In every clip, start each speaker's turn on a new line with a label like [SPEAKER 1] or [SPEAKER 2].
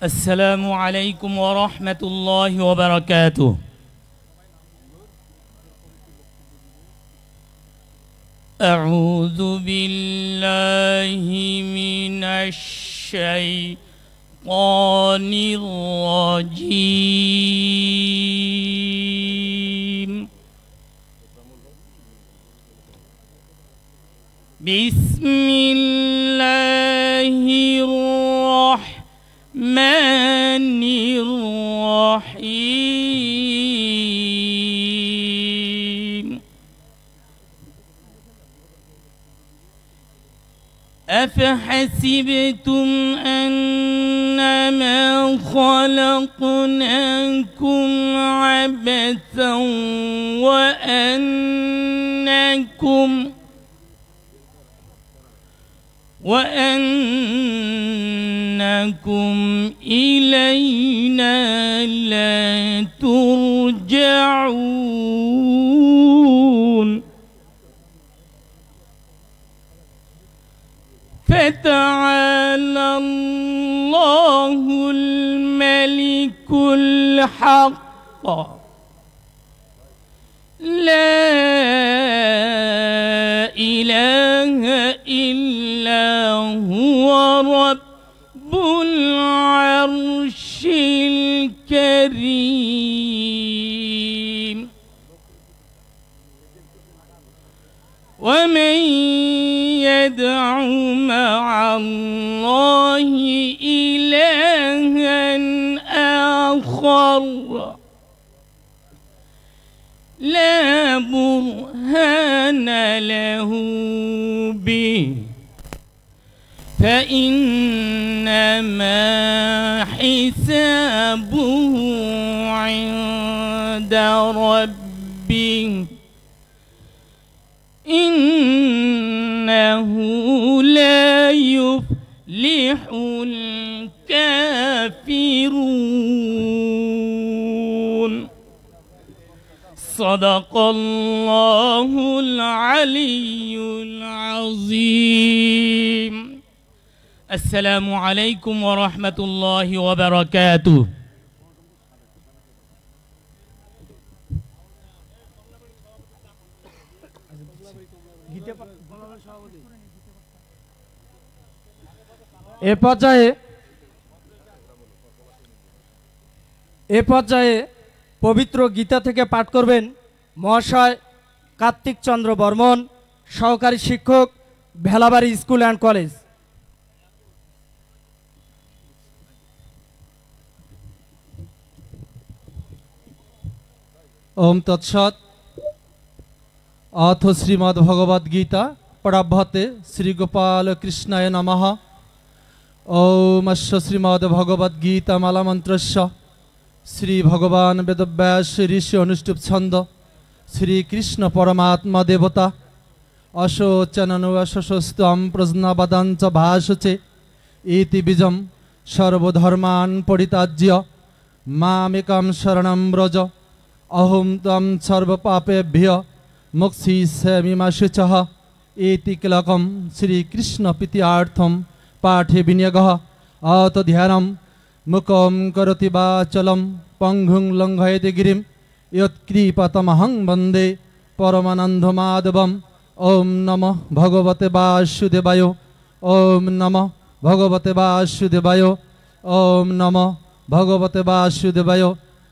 [SPEAKER 1] السلام عليكم ورحمة الله وبركاته. أعوذ بالله من الشيطان الرجيم. بسم الله الرحمن الرحيم. أفحسبتم أنما خلقناكم عبثا وأنكم إلينا لا ترجعون. فتعالى الله الملك الحق لا إله إلا هو رب العرش الكريم. ومن يدع مع الله إلها آخر لا برهان له به فإنما حسابه عند ربه إنه لا يفلح الكافرون. صدق الله العلي العظيم. السلام عليكم ورحمة الله وبركاته.
[SPEAKER 2] এ পর্যায়ে পবিত্র গীতা থেকে পাঠ করবেন মহাশয় কার্তিক চন্দ্র বর্মন, সহকারী শিক্ষক, ভেলাবাড়ি স্কুল অ্যান্ড কলেজ।
[SPEAKER 3] ओम तत्सत। अथ श्रीमद्भगवद्गीता प्रभते श्री गोपाल कृष्णाय नमः। ओम अस्य श्रीमद्भगवद्गीता माला मंत्रस्य श्री भगवान वेदव्यास ऋषि अनुष्टुप छंद श्री कृष्ण परमात्मा देवता अशोचननुशस्तम प्रज्ञापदांच भाषचे इति बीजं सर्वधर्मान् परित्याज्य मामेकं शरणं व्रज अहं त्वं सर्वपापेभ्यो मोक्षयिष्यामि मा शुचः इति किलकं श्रीकृष्ण प्रीत्यार्थं पाठे विनियोगः। अत ध्यानं मुखं करोति वाचलं पङ्गुं लङ्घयति गिरिं यत्कृपातमहं वन्दे परमानन्दमाधवम्। ओम नमः भगवते वासुदेवाय। ओम नमः भगवते वासुदेवाय। ओम नमः भगवते वासुदेवाय।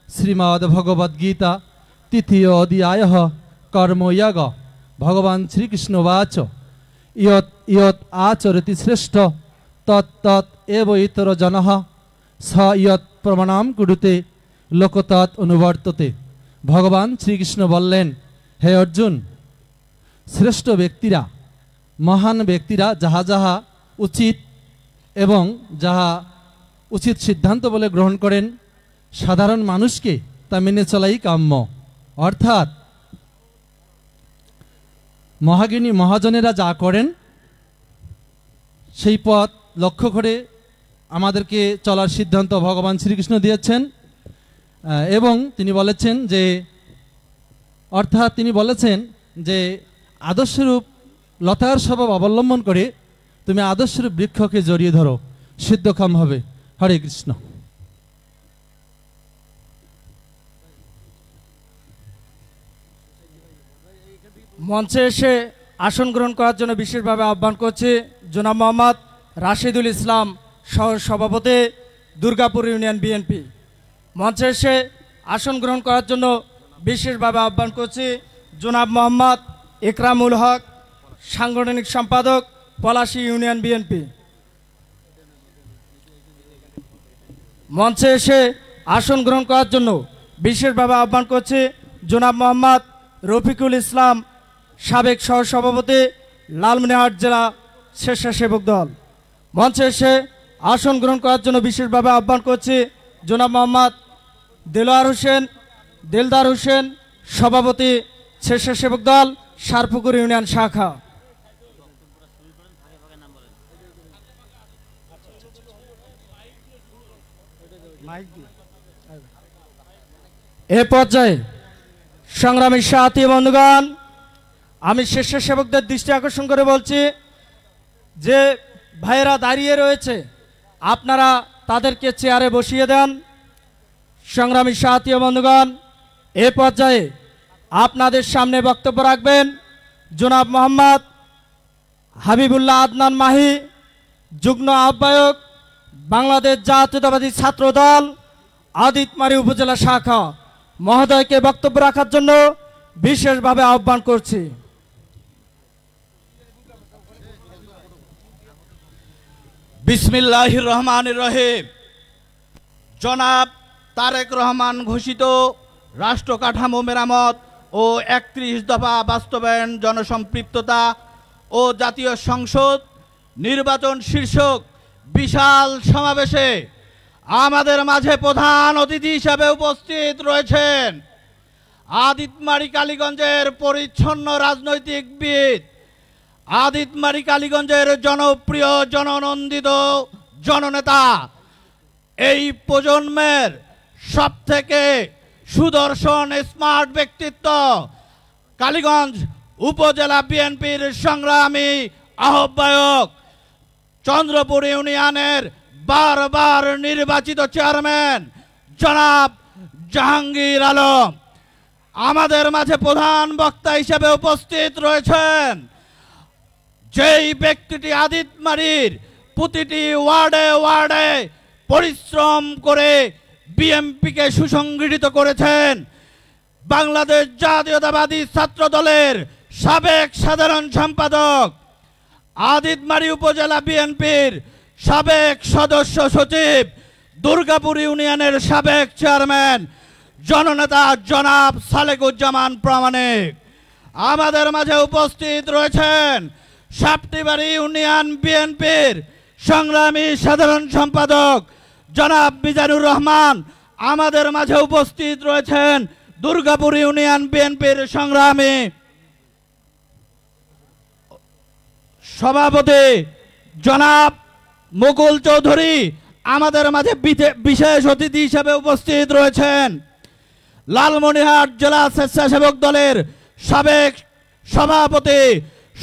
[SPEAKER 3] श्रीमद्भगवद्गीता तृतीय अध्याय कर्मयोग। भगवान श्रीकृष्णवाच यत् यत् आचरति श्रेष्ठ तत् तत् एव इतर जनः स यत् प्रमाणं कुरुते लोक तत् अनुवर्तते। भगवान श्रीकृष्ण बोलें, हे अर्जुन, श्रेष्ठ व्यक्तिरा महान व्यक्तिरा जहा जहा उचित एवं जहा उचित सिद्धांत बोले ग्रहण करें साधारण मानुष के ता मेने चलाई काम्य। अर्थात महाज्ञानी महाजनेरा जा करें सेई पथ लक्ष्य करे आमादेरके चलार सिद्धांत भगवान श्रीकृष्ण दिएছেন এবং তিনি বলেছেন যে অর্থাৎ তিনি বলেছেন যে आदर्शरूप लतार स्वभाव अवलम्बन करे তুমি আদর্শের বৃক্ষকে জড়িয়ে ধরো, সিদ্ধকাম হবে। হরে কৃষ্ণ।
[SPEAKER 2] মঞ্চে এসে আসন গ্রহণ করার জন্য বিশেষভাবে আহ্বান করছি জনাব মোহাম্মদ রাশিদুল ইসলাম, সহ সভাপতি, দুর্গাপুর ইউনিয়ন বিএনপি। মঞ্চে এসে আসন গ্রহণ করার জন্য বিশেষভাবে আহ্বান করছি জনাব মোহাম্মদ ইকরামুল হক, সাংগঠনিক সম্পাদক, পলাশী ইউনিয়ন বিএনপি। মঞ্চে এসে আসন গ্রহণ করার জন্য বিশেষভাবে আহ্বান করছি জনাব মোহাম্মদ রফিকুল ইসলাম, সাবেক সহসভাপতি, লালমনিরহাট জেলা স্বেচ্ছাসেবক দল। মঞ্চে এসে আসন গ্রহণ করার জন্য বিশেষভাবে আহ্বান করছি জনাব মোহাম্মদ দিলদার হোসেন, সভাপতি, স্বেচ্ছাসেবক দল, সারপুকুর ইউনিয়ন শাখা। এ পর্যায়ে সংগ্রামী সাথী বন্ধুগণ, আমি স্বেচ্ছাসেবকদের দৃষ্টি আকর্ষণ করে বলছি যে ভাইয়েরা দাঁড়িয়ে রয়েছে, আপনারা তাদেরকে চেয়ারে বসিয়ে দেন। সংগ্রামী সাথী বন্ধুগণ, এ পর্যায়ে আপনাদের সামনে বক্তব্য রাখবেন জনাব মোহাম্মদ হাবিবুল্লাহ আদনান মাহি, যুগ্ম আহ্বায়ক, বাংলাদেশ জাতীয়তাবাদী ছাত্র দল, আদিতমারী উপজেলা শাখা। মহোদয়কে বক্তব্য রাখার জন্য বিশেষভাবে আহ্বান করছি।
[SPEAKER 4] বিসমিল্লাহির রহমানির রহিম। জনাব তারেক রহমান ঘোষিত রাষ্ট্র কাঠামো মেরামত ও 31 দফা বাস্তবায়ন, জনসম্পৃক্ততা ও জাতীয় সংসদ নির্বাচন শীর্ষক বিশাল সমাবেশে আমাদের মাঝে প্রধান অতিথি হিসাবে উপস্থিত রয়েছেন আদিতমারী কালীগঞ্জের পরিচ্ছন্ন রাজনৈতিকবিদ, আদিতমারী কালীগঞ্জের জনপ্রিয়, জননন্দিত জননেতা, এই প্রজন্মের সবথেকে সুদর্শন স্মার্ট ব্যক্তিত্ব, কালীগঞ্জ উপজেলা বিএনপির সংগ্রামী আহ্বায়ক, চন্দ্রপুর ইউনিয়নের বারবার নির্বাচিত চেয়ারম্যান জনাব জাহাঙ্গীর আলম। আমাদের মাঝে প্রধান বক্তা হিসেবে উপস্থিত রয়েছেন যেই ব্যক্তিটি আদিতমারীর প্রতিটি ওয়ার্ডে ওয়ার্ডে পরিশ্রম করে বিএনপিকে সুসংগঠিত করেছেন, বাংলাদেশ জাতীয়তাবাদী ছাত্র দলের সাবেক সাধারণ সম্পাদক, আদিতমারী উপজেলা বিএনপির সাবেক সদস্য সচিব, দুর্গাপুর ইউনিয়নের সাবেক চেয়ারম্যান জননেতা জনাব সালেকুজ্জামান প্রামাণিক। আমাদের মাঝে উপস্থিত রয়েছেন সাপটিবাড়ি ইউনিয়ন বিএনপির সংগ্রামী সাধারণ সম্পাদক জনাব মিজানুর রহমান। আমাদের মাঝে উপস্থিত রয়েছেন দুর্গাপুর ইউনিয়ন বিএনপির সংগ্রামী সভাপতি জনাব মুকুল চৌধুরী। আমাদের মাঝে বিশেষ অতিথি হিসেবে উপস্থিত রয়েছেন লালমনিরহাট জেলা স্বেচ্ছাসেবক দলের সাবেক সভাপতি,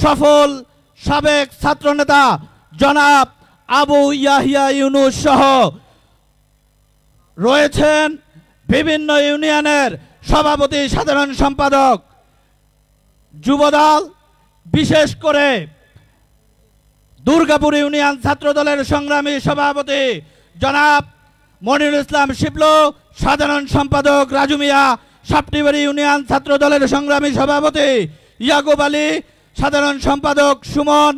[SPEAKER 4] সফল সাবেক ছাত্রনেতা জনাব আবু ইয়াহিয়া ইউনুস সহ রয়েছেন বিভিন্ন ইউনিয়নের সভাপতি, সাধারণ সম্পাদক, যুবদল, বিশেষ করে দুর্গাপুর ইউনিয়ন ছাত্র দলের সংগ্রামী সভাপতি জনাব মনিরুল ইসলাম শিবলু, সাধারণ সম্পাদক রাজু মিয়া, সাপটিবাড়ি ইউনিয়ন ছাত্র দলের সংগ্রামী সভাপতি ইয়াকুব আলী, সাধারণ সম্পাদক সুমন,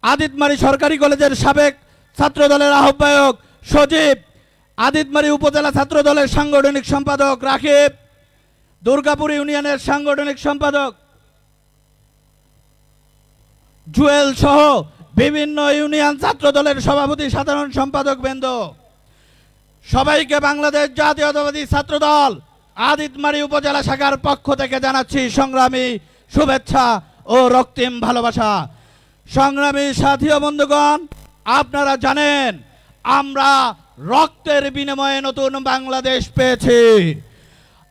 [SPEAKER 4] আদিতমারী সরকারি কলেজের সাবেক ছাত্র দলের আহ্বায়ক সজীব, আদিতমারী উপজেলা ছাত্র দলের সাংগঠনিক সম্পাদক রাকিব, দুর্গাপুর ইউনিয়নের সাংগঠনিক সম্পাদক জুয়েল সহ বিভিন্ন ইউনিয়ন ছাত্র দলের সভাপতি, সাধারণ সম্পাদক বৃন্দ, সবাইকে বাংলাদেশ জাতীয়তাবাদী ছাত্র দল আদিতমারী উপজেলা শাখার পক্ষ থেকে জানাচ্ছি সংগ্রামী শুভেচ্ছা ও রক্তিম ভালোবাসা। সংগ্রামী সাথী ও বন্ধুগণ, আপনারা জানেন আমরা রক্তের বিনিময়ে নতুন বাংলাদেশ পেয়েছি।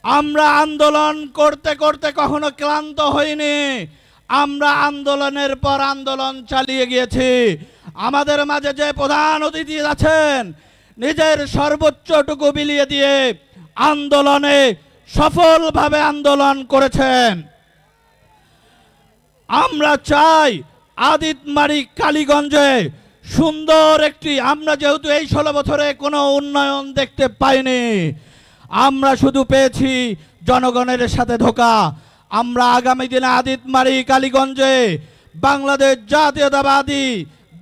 [SPEAKER 4] আমরা আন্দোলন করতে করতে কখনো ক্লান্ত হইনি। আমরা আন্দোলনের পর আন্দোলন চালিয়ে গিয়েছি। আমাদের মাঝে যে প্রধান অতিথি আছেন নিজের সর্বোচ্চটুকু বিলিয়ে দিয়ে আন্দোলনে সফলভাবে আন্দোলন করেছেন। আমরা চাই আদিতমারি কালীগঞ্জে সুন্দর একটি, আমরা যেহেতু এই 16 বছরে কোনো উন্নয়ন দেখতে পাইনি, আমরা শুধু পেয়েছি জনগণের সাথে ধোঁকা। আমরা আগামী দিনে আদিতমারি কালীগঞ্জে বাংলাদেশ জাতীয়তাবাদী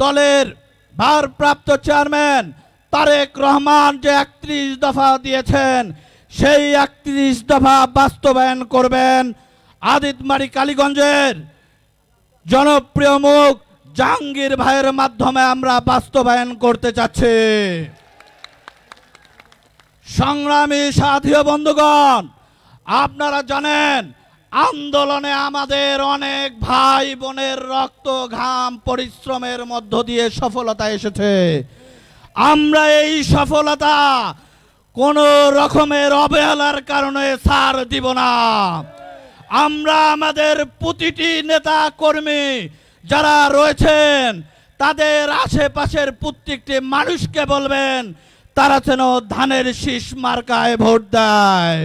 [SPEAKER 4] দলের ভারপ্রাপ্ত চেয়ারম্যান তারেক রহমান যে 31 দফা দিয়েছেন সেই 31 দফা বাস্তবায়ন করবেন। আদিতমারি কালীগঞ্জের জনপ্রিয় মুখ জাহাঙ্গীর ভাইয়ের মাধ্যমে আমরা বাস্তবায়ন করতে চাচ্ছি। সংগ্রামী সাথী ও বন্ধুগণ, আপনারা জানেন আন্দোলনে আমাদের অনেক ভাই বোনের রক্ত ঘাম পরিশ্রমের মধ্য দিয়ে সফলতা এসেছে। আমরা এই সফলতা কোনো রকমের অবহেলার কারণে ছাড় দিব না। আমরা আমাদের প্রতিটি নেতা কর্মী যারা রয়েছেন তাদের আশেপাশের প্রত্যেকটি মানুষকে বলবেন তারা যেন ধানের শীষ মার্কায় ভোট দেয়।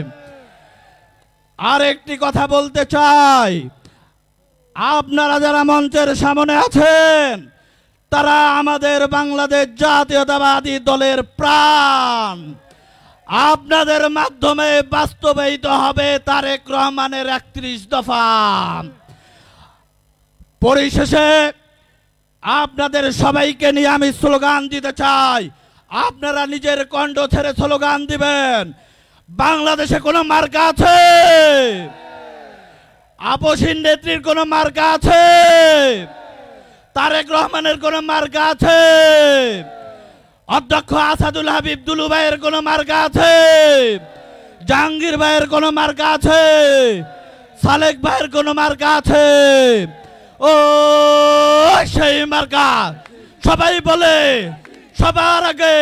[SPEAKER 4] আর একটি কথা বলতে চাই, আপনারা যারা মঞ্চের সামনে আছেন তারা আমাদের বাংলাদেশ জাতীয়তাবাদী দলের প্রাণ। আপনাদের মাধ্যমে বাস্তবায়িত হবে তারেক রহমানের 31 দফা। পরিশেষে আপনাদের সবাইকে নিয়ে আমি স্লোগান দিতে চাই, আপনারা নিজের কণ্ঠ ছেড়ে স্লোগান দিবেন। বাংলাদেশে কোনো মার্কা আছে? আপসীন নেত্রীর কোনো মার্কা আছে? তারেক রহমানের কোনো মার্কা আছে? অধ্যক্ষ আসাদুল হাবিব দুলু ভাইয়ের কোনো মার্কা আছে? জাহাঙ্গীর ভাইয়ের কোনো মার্কা আছে? সালেক ভাইয়ের কোনো মার্কা আছে? ও সেই মার্কা সবাই বলে সবার আগে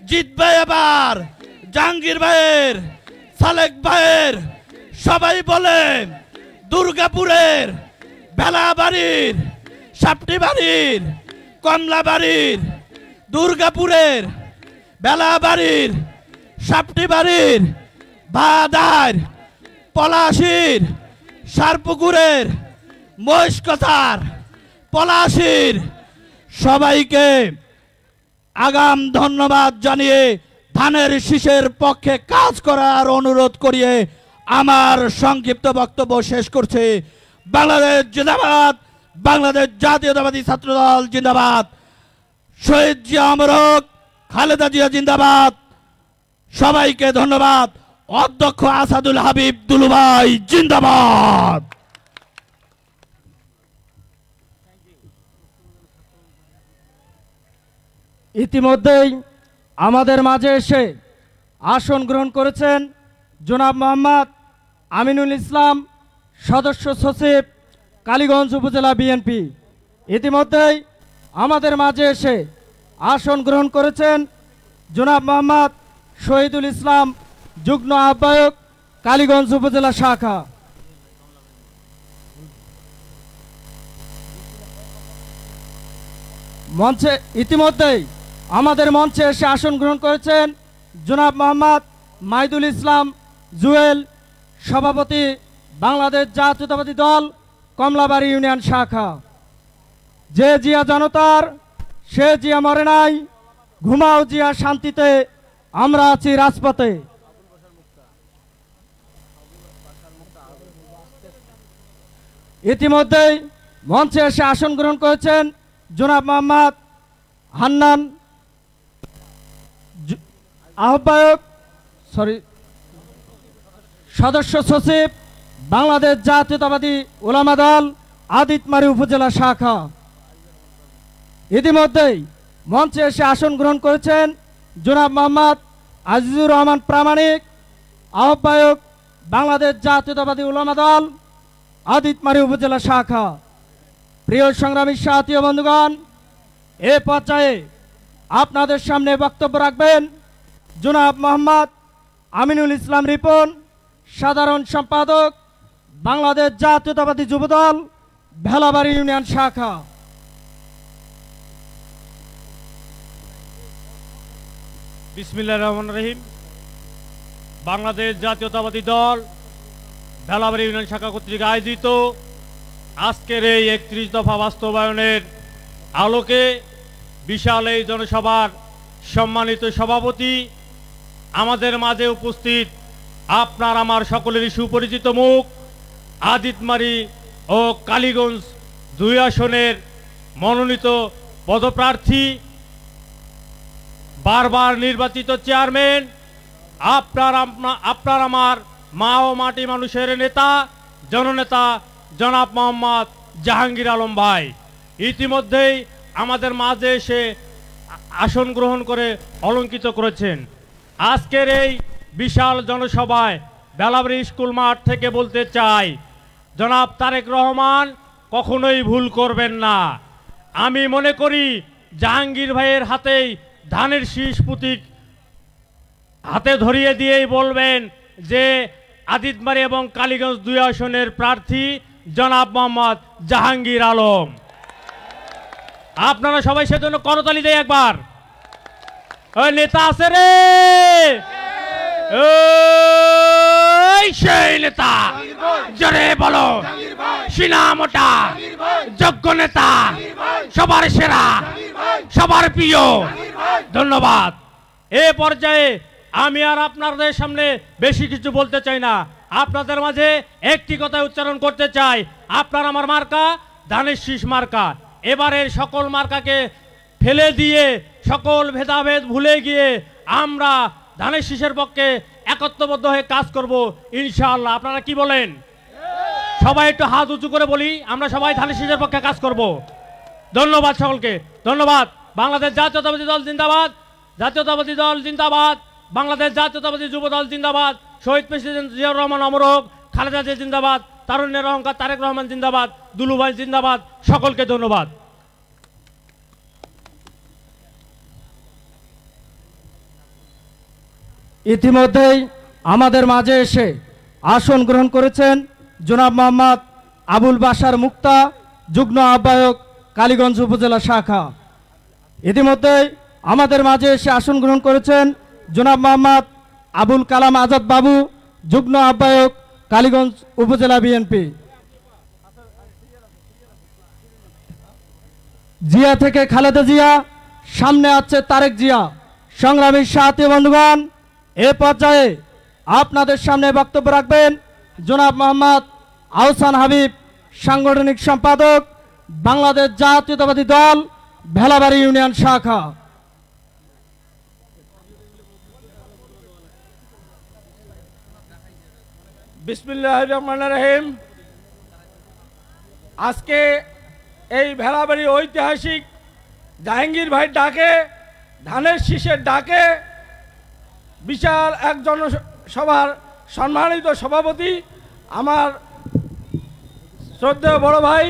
[SPEAKER 4] জিতবে এবার জাহাঙ্গীর ভাইয়ের, সালেক ভাইয়ের। সবাই বলে দুর্গাপুরের, বেলাবাড়ির, সাপটিবাড়ির, কমলাবাড়ির, দুর্গাপুরের, বেলাবাড়ির, সাপটিবাড়ির, বাদার, পলাশির, সারপুকুরের, মহেশকথার, পলাশির সবাইকে আগাম ধন্যবাদ জানিয়ে ধানের শীষের পক্ষে কাজ করার অনুরোধ করিয়ে আমার সংক্ষিপ্ত বক্তব্য শেষ করছে। বাংলাদেশ জিন্দাবাদ, বাংলাদেশ জাতীয়তাবাদী ছাত্রদল জিন্দাবাদ, শহীদ জিয়া অমর হোক, খালেদা জিয়া জিন্দাবাদ। সবাইকে ধন্যবাদ। অধ্যক্ষ আসাদুল হাবিব দুলু ভাই জিন্দাবাদ।
[SPEAKER 2] ইতিমধ্যেই আমাদের মাঝে এসে আসন গ্রহণ করেছেন জনাব মোহাম্মদ আমিনুল ইসলাম, সদস্য সচিব, কালীগঞ্জ উপজেলা বিএনপি। ইতিমধ্যেই আমাদের মাঝে এসে আসন গ্রহণ করেছেন জনাব মোহাম্মদ শহীদুল ইসলাম, যুগ্ম আহ্বায়ক, কালীগঞ্জ উপজেলা শাখা। মঞ্চে ইতিমধ্যেই আমাদের মঞ্চে এসে আসন গ্রহণ করেছেন জনাব মোহাম্মদ মাইদুল ইসলাম জুয়েল, সভাপতি, বাংলাদেশ জাতীয়তাবাদী দল, কমলাবাড়ি ইউনিয়ন শাখা। যে জিয়া জনতার, সে জিয়া মরে নাই, ঘুমাও জিয়া শান্তিতে, আমরা আছি রাজপথে। ইতিমধ্যেই মঞ্চে এসে আসন গ্রহণ করেছেন জনাব মোহাম্মদ হান্নান, আহ্বায়ক, সদস্য সচিব, বাংলাদেশ জাতীয়তাবাদী উলামা দল, আদিতমারি উপজেলা শাখা। ইতিমধ্যেই মঞ্চে এসে আসন গ্রহণ করেছেন জনাব মোহাম্মদ আজিজুর রহমান প্রামাণিক, আহ্বায়ক, বাংলাদেশ জাতীয়তাবাদী উলামা দল, আদিতমারি উপজেলা শাখা। প্রিয় সংগ্রামী সাথী ও বন্ধুগণ, এ পর্যায়ে আপনাদের সামনে বক্তব্য রাখবেন জনাব মোহাম্মদ আমিনুল ইসলাম রিপন, সাধারণ সম্পাদক, বাংলাদেশ জাতীয়তাবাদী যুবদল, ভেলাবাড়ি ইউনিয়ন শাখা।
[SPEAKER 5] বিসমিল্লাহির রহমানির রহিম। বাংলাদেশ জাতীয়তাবাদী দল ভেলাবাড়ি ইউনিয়ন শাখা কর্তৃক আয়োজিত আজকের এই 31 দফা বাস্তবায়নের আলোকে বিশাল এই জনসভার সম্মানিত সভাপতি, আমাদের মাঝে উপস্থিত আপনার আমার সকলেরই সুপরিচিত মুখ, আদিতমারি ও কালীগঞ্জ 2 আসনের মনোনীত পদপ্রার্থী, বারবার নির্বাচিত চেয়ারম্যান, আপনার আমার মা ও মাটি মানুষের নেতা, জননেতা জনাব মোহাম্মদ জাহাঙ্গীর আলম ভাই ইতিমধ্যেই আমাদের মাঝে এসে আসন গ্রহণ করে অলঙ্কিত করেছেন। আজকের এই বিশাল জনসভায় বেলাবাড়ি স্কুল মাঠ থেকে বলতে চাই, জনাব তারেক রহমান কখনোই ভুল করবেন না। আমি মনে করি জাহাঙ্গীর ভাইয়ের হাতেই ধানের শীষ প্রতীক হাতে ধরিয়ে দিয়েই বলবেন যে আদিতমারি এবং কালীগঞ্জ 2 আসনের প্রার্থী জনাব মোহাম্মদ জাহাঙ্গীর আলম। আপনারা সবাই সেজন্য করতালি দেয় একবার। ওই নেতা আছে রে, ওই সেই নেতা, জোরে বলো, সিনা মোটা, যোগ্য নেতা, সবার সেরা, সবার প্রিয়। ধন্যবাদ। এ পর্যায়ে আমি আর আপনাদের সামনে বেশি কিছু বলতে চাই না, আপনাদের মাঝে একটি কথা উচ্চারণ করতে চাই। আপনার আমার মার্কা ধানের শীষ মার্কা। এবারের সকল মার্কাকে ফেলে দিয়ে, সকল ভেদাভেদ ভুলে গিয়ে আমরা ধানের শীষের পক্ষে একত্রবদ্ধ হয়ে কাজ করব ইনশাআল্লাহ। আপনারা কি বলেন? সবাই একটু হাত উঁচু করে বলি, আমরা সবাই ধানের শীষের পক্ষে কাজ করব। ধন্যবাদ সকলকে, ধন্যবাদ। বাংলাদেশ জাতীয়তাবাদী দল জিন্দাবাদ, জাতীয়তাবাদী দল জিন্দাবাদ, বাংলাদেশ জাতীয়তাবাদী যুব দল জিন্দাবাদ, শহীদ প্রেসিডেন্ট জিয়াউর রহমান অমর হোক, খালেদা জিয়া জিন্দাবাদ, তারুণ্যের অহংকার তারেক রহমান জিন্দাবাদ, দুলু ভাই জিন্দাবাদ। সকলকে ধন্যবাদ।
[SPEAKER 2] ইতিমধ্যেই আমাদের মাঝে এসে আসন গ্রহণ করেছেন জনাব মোহাম্মদ আবুল বাশার মুক্তা, যুগ্ম আহ্বায়ক কালীগঞ্জ উপজেলা শাখা। ইতিমধ্যেই আমাদের মাঝে এসে আসন গ্রহণ করেছেন জনাব মোহাম্মদ আবুল কালাম আজাদ বাবু, যুগ্ম আহ্বায়ক কালীগঞ্জ উপজেলা বিএনপি। জিয়া থেকে খালেদা জিয়া, সামনে আছে তারেক জিয়া। সংগ্রামী সাথী বন্ধুগণ, এ পর্যায়ে আপনাদের সামনে বক্তব্য রাখবেন জনাব মোহাম্মদ আহসান হাবিব, সাংগঠনিক সম্পাদক বাংলাদেশ জাতীয়তাবাদী দল ভেলাবাড়ি ইউনিয়ন শাখা।
[SPEAKER 6] বিসমিল্লাহির রহমানির রহিম। আজকে এই ভেলাবাড়ি ঐতিহাসিক জাহাঙ্গীর ভাই ডাকে, ধানের শীষের ডাকে বিশাল এক জনসভার সম্মানিত সভাপতি, আমার শ্রদ্ধেয় বড় ভাই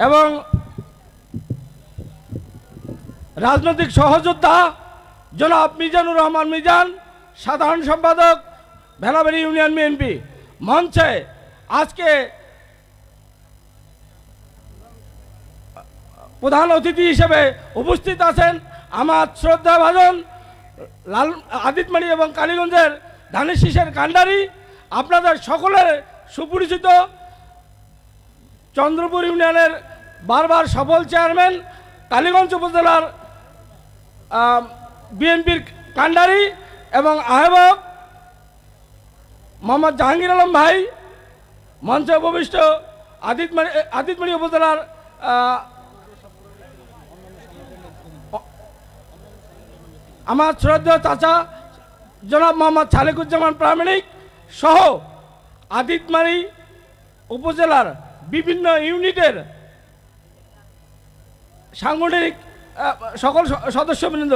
[SPEAKER 6] এবং রাজনৈতিক সহযোদ্ধা জনাব মিজানুর রহমান মিজান, সাধারণ সম্পাদক ভেলাবাড়ি ইউনিয়ন বিএনপি। মঞ্চে আজকে প্রধান অতিথি হিসেবে উপস্থিত আছেন আমার শ্রদ্ধাভাজন আদিতমারি এবং কালীগঞ্জের ধানের শীষের কাণ্ডারি, আপনাদের সকলের সুপরিচিত চন্দ্রপুর ইউনিয়নের বারবার সফল চেয়ারম্যান, কালীগঞ্জ উপজেলার বিএনপির কাণ্ডারি এবং আহ্বায়ক মোহাম্মদ জাহাঙ্গীর আলম ভাই, মঞ্চে উপবিষ্ট আদিতমারি উপজেলার আমার শ্রদ্ধেয় চাচা জনাব মোহাম্মদ সালেকুজ্জামান প্রামাণিক সহ আদিতমারি উপজেলার বিভিন্ন ইউনিটের সাংগঠনিক সকল সদস্যবৃন্দ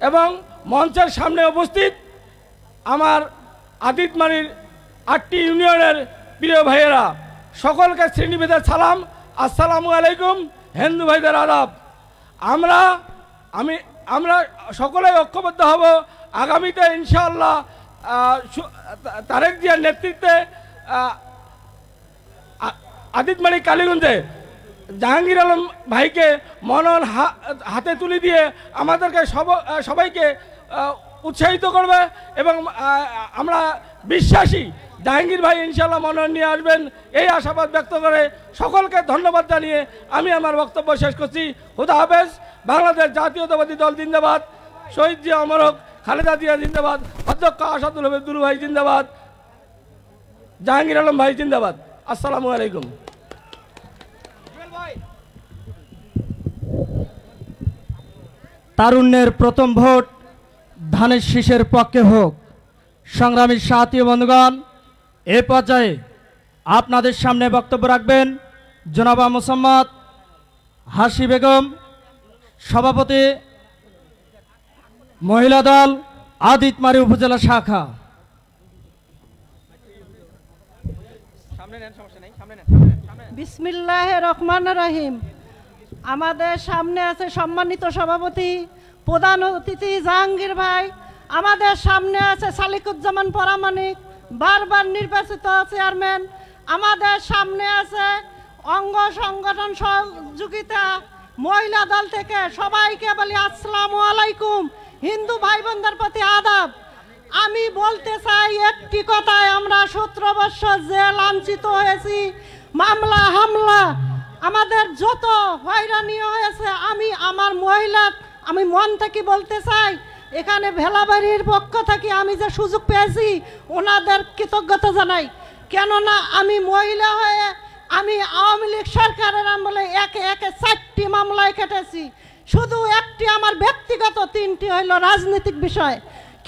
[SPEAKER 6] এবং মঞ্চের সামনে উপস্থিত আমার আদিতমারির 8টি ইউনিয়নের প্রিয় ভাইয়েরা, সকলকে শ্রেণীভেদের সালাম, আসসালামু আলাইকুম, হিন্দু ভাইদের আদাব। আমরা সকলেই ঐক্যবদ্ধ হব আগামীতে ইনশাআল্লাহ তারেক জিয়ার নেতৃত্বে আদিতমারি কালীগঞ্জে জাহাঙ্গীর আলম ভাইকে মনোনয়ন হাতে তুলে দিয়ে আমাদেরকে সবাইকে উৎসাহিত করবে এবং আমরা বিশ্বাসী জাহাঙ্গীর ভাই ইনশাল্লাহ মনোনয়ন নিয়ে আসবেন, এই আশাবাদ ব্যক্ত করে সকলকে ধন্যবাদ জানিয়ে আমি আমার বক্তব্য শেষ করছি। খুদা হাফেজ। বাংলাদেশ জাতীয়তাবাদী দল জিন্দাবাদ, শহীদ জিয়া অমর হোক, খালেদা জিয়া জিন্দাবাদ, অধ্যক্ষ আসাদুল হক দুলু ভাই জিন্দাবাদ, জাহাঙ্গীর আলম ভাই জিন্দাবাদ। আসসালামু আলাইকুম।
[SPEAKER 2] তারুণ্যের প্রথম ভোট ধানের শীষের পক্ষে হোক। সংগ্রামী সাথী বন্ধুগণ, এ পর্যায়ে আপনাদের সামনে বক্তব্য রাখবেন জনাবা মোসাম্মদ হাসি বেগম, সভাপতি মহিলা দল আদিতমারি উপজেলা শাখা।
[SPEAKER 7] বিসমিল্লাহির রহমানির রহিম। আমাদের সামনে আছে সম্মানিত সভাপতি প্রধান অতিথি জাহাঙ্গীর ভাই, আমাদের সামনে আছে সালিকুজ্জামান পরামানিক বারবার নির্বাচিত চেয়ারম্যান, আমাদের সামনে আছে অঙ্গ সংগঠন সহযোগিতা মহিলা দল থেকে। সবাইকে বলি আসসালামু আলাইকুম, হিন্দু ভাই বোনদের প্রতি আদাব। আমি বলতে চাই একটি কথায়, আমরা 17 বছর যে লাঞ্ছিত হয়েছি, মামলা হামলা, আমাদের যত হয়রানি হয়েছে, আমি আমার মহিলা আমি মন থেকে বলতে চাই, এখানে ভেলাবাড়ির পক্ষ থেকে আমি যে সুযোগ পেয়েছি ওনাদের কৃতজ্ঞতা জানাই। কেননা আমি মহিলা হয়ে আমি আওয়ামী লীগ সরকারের আমলে একে একে 4টি মামলায় কেটেছি। শুধু একটি আমার ব্যক্তিগত, 3টি হইল রাজনৈতিক বিষয়।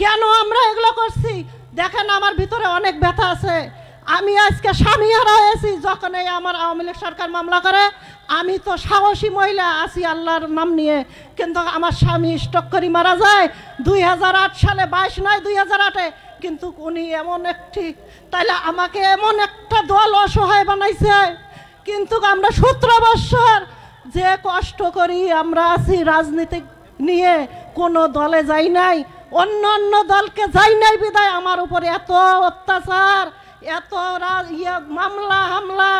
[SPEAKER 7] কেন আমরা এগুলো করছি দেখেন, আমার ভিতরে অনেক ব্যথা আছে। আমি আজকে স্বামী হারা হয়েছি যখন এই আমার আওয়ামী লীগ সরকার মামলা করে। আমি তো সাহসী মহিলা আছি আল্লাহর নাম নিয়ে, কিন্তু আমার স্বামী স্ট্রোক করে মারা যায় 2008 সালে, 22 নয় 2008-এ। কিন্তু উনি এমন একটি, তাইলে আমাকে এমন একটা দল অসহায় বানাইছে। কিন্তু আমরা 17 বছর যে কষ্ট করি আমরা আছি রাজনীতি নিয়ে, কোনো দলে যাই নাই, অন্য অন্য দলকে যাই নাই বিদায় আমার উপরে এত অত্যাচার, এত মামলা হামলা।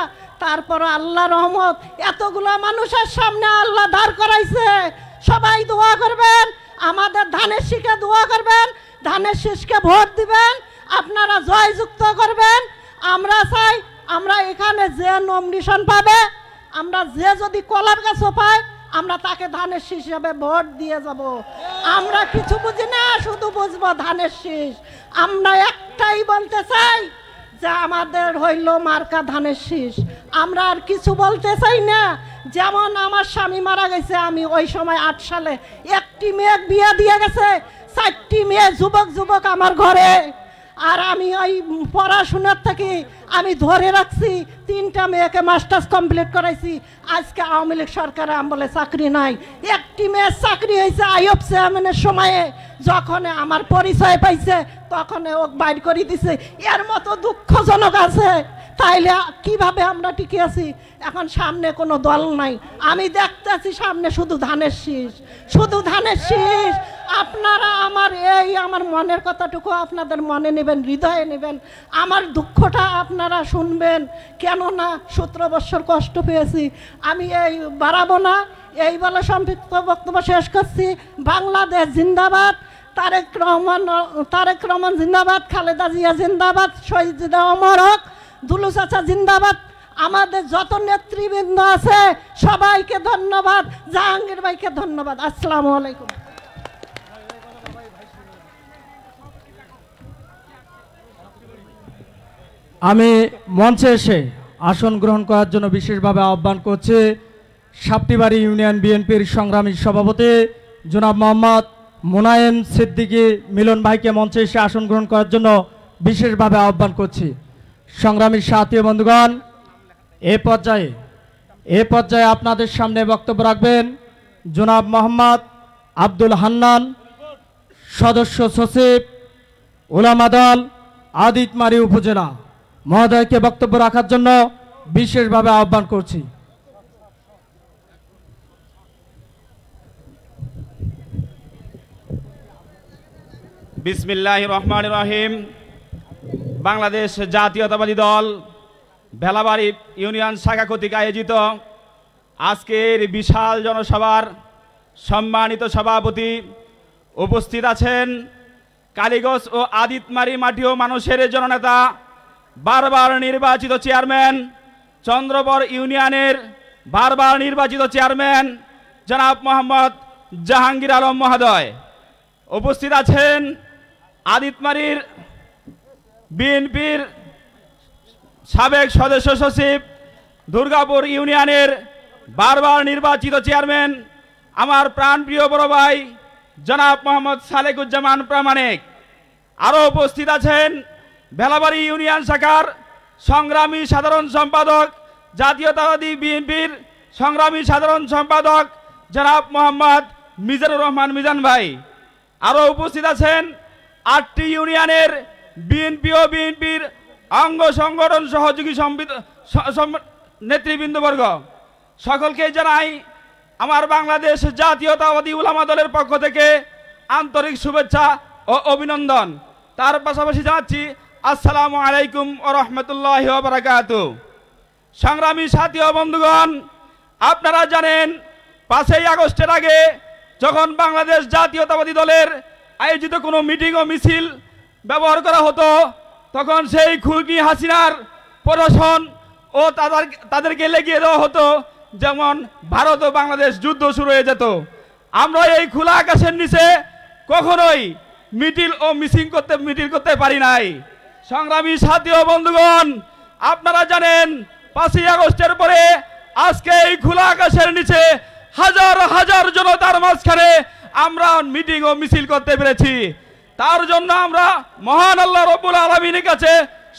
[SPEAKER 7] তারপর আল্লাহ রহমত, এতগুলো মানুষের সামনে আল্লাহ দাঁড় করাইছে। সবাই দোয়া করবেন, আমাদের ধানের শীষকে দোয়া করবেন, ধানের শীষকে ভোট দিবেন, আপনারা জয়যুক্ত করবেন। আমরা চাই আমরা এখানে যে নমিনেশন পাবে, আমরা যে যদি কলার গাছও পাই, আমরা তাকে ধানের শীষ হিসাবে ভোট দিয়ে যাব। আমরা কিছু বুঝি না, শুধু বুঝবো ধানের শীষ। আমরা একটাই বলতে চাই যে আমাদের হইল মার্কা ধানের শীষ, আমরা আর কিছু বলতে চাই না। যেমন আমার স্বামী মারা গেছে, আমি ওই সময় 8 সালে একটি মেয়ে বিয়ে দিয়ে গেছে, 4টি মেয়ে যুবক আমার ঘরে। আর আমি ওই পড়াশোনার থেকে আমি ধরে রাখছি, 3টা মেয়েকে মাস্টার্স কমপ্লিট করাইছি। আজকে আওয়ামী লীগ সরকারের আমলে চাকরি নাই, একটি মেয়ের চাকরি হয়েছে আইয়ুব চেয়ারম্যানের সময়ে, যখন আমার পরিচয় পাইছে তখন ও বাইর করে দিছে। এর মতো দুঃখজনক আছে, তাইলে কিভাবে আমরা টিকে আছি? এখন সামনে কোনো দল নাই, আমি দেখতেছি সামনে শুধু ধানের শীষ, শুধু ধানের শীষ। আপনারা আমার মনের কথাটুকু আপনাদের মনে নেবেন, হৃদয়ে নেবেন, আমার দুঃখটা আপনারা শুনবেন। কেননা 17 বছর কষ্ট পেয়েছি। আমি এই বাড়াবো না, এই বলে সংক্ষিপ্ত বক্তব্য শেষ করছি। বাংলাদেশ জিন্দাবাদ, তারেক রহমান জিন্দাবাদ, খালেদা জিয়া জিন্দাবাদ, শহীদ জিয়া অমর হোক, দুলু চাচা জিন্দাবাদ। আমাদের যত নেতৃবৃন্দ আছে সবাইকে ধন্যবাদ, জাহাঙ্গীর ভাইকে ধন্যবাদ। আসসালামু আলাইকুম।
[SPEAKER 2] আমি মঞ্চে এসে আসন গ্রহণ করার জন্য বিশেষভাবে আহ্বান করছি সাপটিবাড়ি ইউনিয়ন বিএনপির সংগ্রামী সভাপতি জনাব মোহাম্মদ মোনায়েম সিদ্দিকী মিলন ভাইকে মঞ্চে এসে আসন গ্রহণ করার জন্য বিশেষভাবে আহ্বান করছি। সংগ্রামী সাথী বন্ধুগণ, এ পর্যায়ে আপনাদের সামনে বক্তব্য রাখবেন জনাব মোহাম্মদ আব্দুল হান্নান, সদস্য সচিব উলামা দল আদিতমারি উপজেলা। মহোদয়কে বক্তব্য রাখার জন্য বিশেষভাবে আহ্বান করছি।
[SPEAKER 8] বিসমিল্লাহির রহমানির রহিম। বাংলাদেশ জাতীয়তাবাদী দল ভেলাবাড়ি ইউনিয়ন শাখা কর্তৃক আয়োজিত আজকের বিশাল জনসভার সম্মানিত সভাপতি উপস্থিত আছেন কালীগঞ্জ ও আদিতমারি মাটি ও মানুষের জননেতা, বারবার নির্বাচিত চেয়ারম্যান, চন্দ্রবর ইউনিয়নের বারবার নির্বাচিত চেয়ারম্যান জনাব মোহাম্মদ জাহাঙ্গীর আলম মহোদয়। উপস্থিত আছেন আদিতমারির বিএনপির সাবেক সদস্য সচিব, দুর্গাপুর ইউনিয়নের বারবার নির্বাচিত চেয়ারম্যান আমার প্রাণপ্রিয় বড় ভাই জনাব মোহাম্মদ সালেকুজ্জামান প্রামাণিক। আরও উপস্থিত আছেন ভেলাবাড়ি ইউনিয়ন শাখার সংগ্রামী সাধারণ সম্পাদক, জাতীয়তাবাদী বিএনপির সংগ্রামী সাধারণ সম্পাদক জনাব মোহাম্মদ মিজানুর রহমান মিজান ভাই। আরও উপস্থিত আছেন 8টি ইউনিয়নের বিএনপি ও বিএনপির অঙ্গ সংগঠন সহযোগী নেতৃবৃন্দবর্গ। সকলকে জানাই আমার বাংলাদেশ জাতীয়তাবাদী উলামা দলের পক্ষ থেকে আন্তরিক শুভেচ্ছা ও অভিনন্দন। তার পাশাপাশি জানাচ্ছি আসসালামু আলাইকুম ওয়া রাহমাতুল্লাহি ওয়া বারাকাতুহু। সংগ্রামী সাথী ও বন্ধুগণ, আপনারা জানেন 5ই আগস্টের আগে যখন বাংলাদেশ জাতীয়তাবাদী দলের আয়োজিত কোনো মিটিং ও মিছিল ব্যবহার করা হতো, তখন সেই খুনি হাসিনার প্রশাসন ও তাদেরকে লেগিয়ে দেওয়া হতো, যেমন ভারত ও বাংলাদেশ যুদ্ধ শুরু হয়ে যেত। আমরা এই খোলা আকাশের নিচে কখনোই মিটিং করতে পারি নাই। সংগ্রামী সাথী ও বন্ধুগণ, আপনারা জানেন 5ই আগস্টের পরে আজকে এই খোলা আকাশের নিচে হাজার হাজার জনতার মাঝখানে আমরা মিটিং ও মিছিল করতে পেরেছি। তার জন্য আমরা মহান আল্লাহ রব্বুল আলামিনের কাছে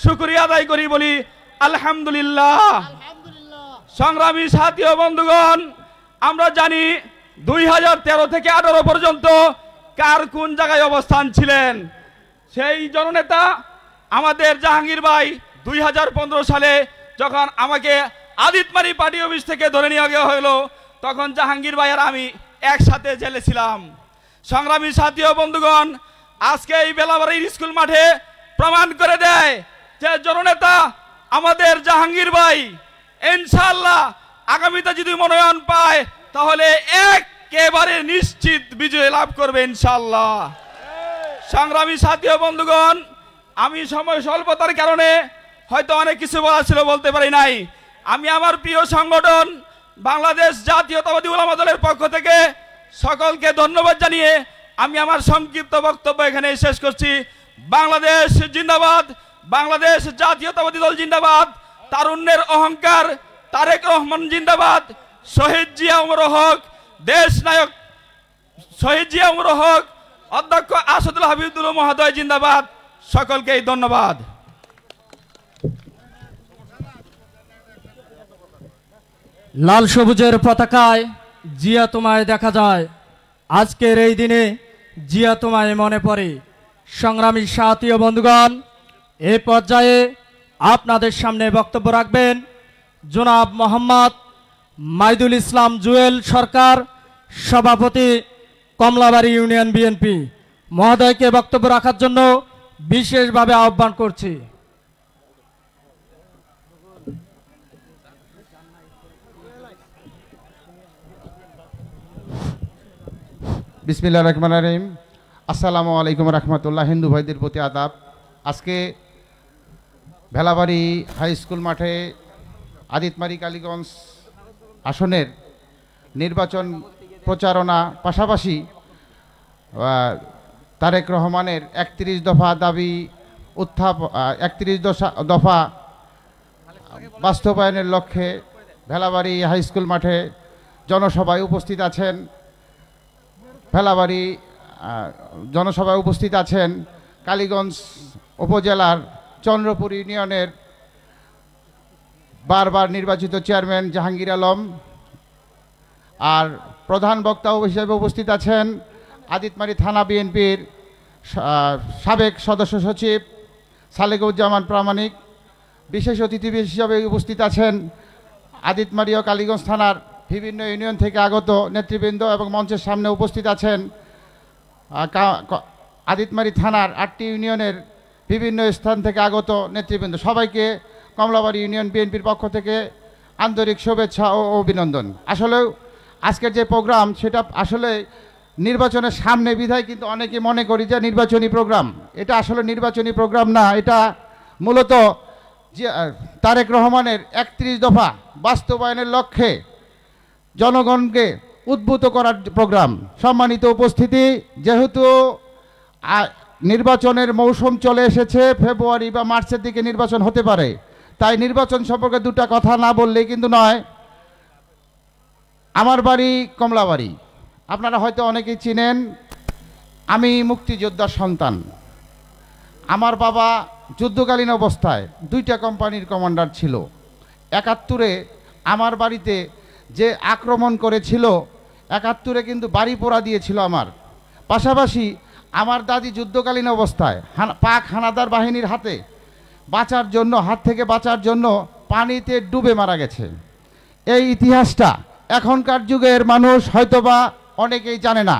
[SPEAKER 8] শুকরিয়া আদায় করি, বলি আলহামদুলিল্লাহ। সংগ্রামী সাথী ও বন্ধুগণ, আমরা জানি 2013 থেকে 18 পর্যন্ত কার কোন জায়গায় অবস্থান ছিলেন। সেই জননেতা আমাদের জাহাঙ্গীর ভাই 2015 সালে যখন আমাকে আদিতমারি পার্টি অফিস থেকে ধরে নিয়ে যাওয়া হলো, তখন জাহাঙ্গীর ভাই আর আমি একসাথে জেলে ছিলাম। সংগ্রামী সাথী ও বন্ধুগণ, আজকে এই বেলাবাড়ির স্কুল মাঠে প্রমাণ করে দেয় যে জননেতা আমাদের জাহাঙ্গীর ভাই ইনশাআল্লাহ আগামীতে যদি মনোনয়ন পায় তাহলে একেবারে নিশ্চিত বিজয় লাভ করবে ইনশাআল্লাহ। সংগ্রামী সাথী ও বন্ধুগণ, আমি সময় স্বল্পতার কারণে হয়তো অনেক কিছু বলার ছিল, বলতে পারি নাই। আমি আমার প্রিয় সংগঠন বাংলাদেশ জাতীয়তাবাদী উলামা দলের পক্ষ থেকে সকলকে ধন্যবাদ জানিয়ে আমি আমার সংক্ষিপ্ত বক্তব্য এখানে শেষ করছি। বাংলাদেশ জিন্দাবাদ, বাংলাদেশ জাতীয়তাবাদী দল জিন্দাবাদ, তারুণ্যের অহংকার তারেক রহমান জিন্দাবাদ, শহীদ জিয়া উমর হক দেশ নায়ক, শহীদ জিয়া উমর হক অধ্যক্ষ আসাদুল হাবিবুল মহোদয় জিন্দাবাদ। সকলকেই ধন্যবাদ।
[SPEAKER 2] লাল সবুজের পতাকায় জিয়া তোমায় দেখা যায়, আজকের এই দিনে জিয়া তোমায় মনে পড়ে। সংগ্রামী সাথী ও বন্ধুগণ, এই পর্যায়ে আপনাদের সামনে বক্তব্য রাখবেন জনাব মোহাম্মদ মাইদুল ইসলাম জুয়েল সরকার, সভাপতি কমলাবাড়ি ইউনিয়ন বিএনপি মহোদয়কে বক্তব্য রাখার জন্য বিশেষভাবে আহ্বান করছি।
[SPEAKER 9] বিসমিল্লাহির রহমানির রহিম। আসসালামু আলাইকুম রহমতুল্লাহ। হিন্দু ভাইদের প্রতি আদাব। আজকে ভেলাবাড়ি হাই স্কুল মাঠে আদিতমারি কালীগঞ্জ আসনের নির্বাচন প্রচারণা পাশাপাশি তারেক রহমানের 31 দফা দাবি 31 দফা বাস্তবায়নের লক্ষ্যে ভেলাবাড়ি হাই স্কুল মাঠে জনসভায় উপস্থিত আছেন। ভেলাবাড়ি জনসভায় উপস্থিত আছেন কালীগঞ্জ উপজেলার চন্দ্রপুর ইউনিয়নের বারবার নির্বাচিত চেয়ারম্যান জাহাঙ্গীর আলম, আর প্রধান বক্তা হিসেবে উপস্থিত আছেন আদিতমারি থানা বিএনপির সাবেক সদস্য সচিব সালেকুজ্জামান প্রামাণিক। বিশেষ অতিথি হিসেবে উপস্থিত আছেন আদিতমারি ও কালীগঞ্জ থানার বিভিন্ন ইউনিয়ন থেকে আগত নেতৃবৃন্দ, এবং মঞ্চের সামনে উপস্থিত আছেন আদিতমারি থানার 8টি ইউনিয়নের বিভিন্ন স্থান থেকে আগত নেতৃবৃন্দ। সবাইকে কমলাবাড়ি ইউনিয়ন বিএনপির পক্ষ থেকে আন্তরিক শুভেচ্ছা ও অভিনন্দন। আসলে আজকের যে প্রোগ্রাম সেটা আসলে নির্বাচনের সামনে বিধায় কিন্তু অনেকে মনে করি যে নির্বাচনী প্রোগ্রাম। এটা আসলে নির্বাচনী প্রোগ্রাম না, এটা মূলত যে তারেক রহমানের 31 দফা বাস্তবায়নের লক্ষ্যে জনগণকে উদ্বুদ্ধ করার প্রোগ্রাম। সম্মানিত উপস্থিতি, যেহেতু নির্বাচনের মৌসুম চলে এসেছে, ফেব্রুয়ারি বা মার্চের দিকে নির্বাচন হতে পারে, তাই নির্বাচন সম্পর্কে দুটা কথা না বললেই কিন্তু নয়। আমার বাড়ি কমলাবাড়ি, আপনারা হয়তো অনেকেই চিনেন। আমি মুক্তিযোদ্ধার সন্তান। আমার বাবা যুদ্ধকালীন অবস্থায় 2টা কোম্পানির কমান্ডার ছিল। 71-এ আমার বাড়িতে যে আক্রমণ করেছিল, 71-এ কিন্তু বাড়ি পোড়া দিয়েছিল আমার। পাশাপাশি আমার দাদি যুদ্ধকালীন অবস্থায় পাক হানাদার বাহিনীর হাত থেকে বাঁচার জন্য পানিতে ডুবে মারা গেছে। এই ইতিহাসটা এখনকার যুগের মানুষ হয়তোবা অনেকেই জানে না।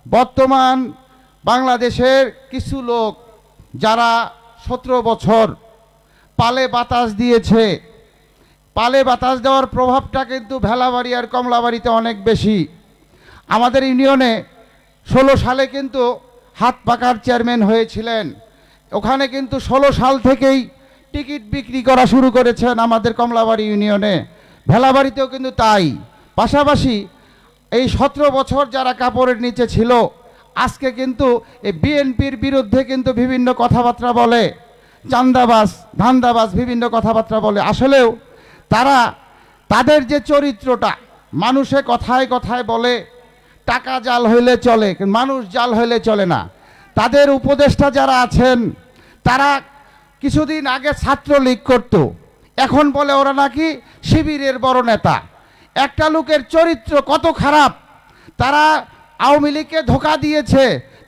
[SPEAKER 9] বর্তমান বাংলাদেশের কিছু লোক যারা 17 বছর পালে বাতাস দিয়েছে, পালে বাতাস দেওয়ার প্রভাবটা কিন্তু ভেলাবাড়ি আর কমলাবাড়িতে অনেক বেশি। আমাদের ইউনিয়নে 16 সালে কিন্তু হাত পাকার চেয়ারম্যান হয়েছিলেন। ওখানে কিন্তু 16 সাল থেকেই টিকিট বিক্রি করা শুরু করেছেন আমাদের কমলাবাড়ি ইউনিয়নে, ভেলাবাড়িতেও কিন্তু তাই। পাশাপাশি এই 17 বছর যারা কাপড়ের নিচে ছিল, আজকে কিন্তু এই বিএনপির বিরুদ্ধে কিন্তু বিভিন্ন কথাবার্তা বলে, চান্দাবাজ ধান্দাবাজ বিভিন্ন কথাবার্তা বলে। আসলেও তাদের যে চরিত্রটা, মানুষে কথায় কথায় বলে টাকা জাল হইলে চলে, মানুষ জাল হইলে চলে না। তাদের উপদেষ্টা যারা আছেন, তারা কিছুদিন আগে ছাত্রলীগ করত, এখন বলে ওরা নাকি শিবিরের বড় নেতা। একটা লোকের চরিত্র কত খারাপ! তারা আওয়ামী লীগকে ধোঁকা দিয়েছে,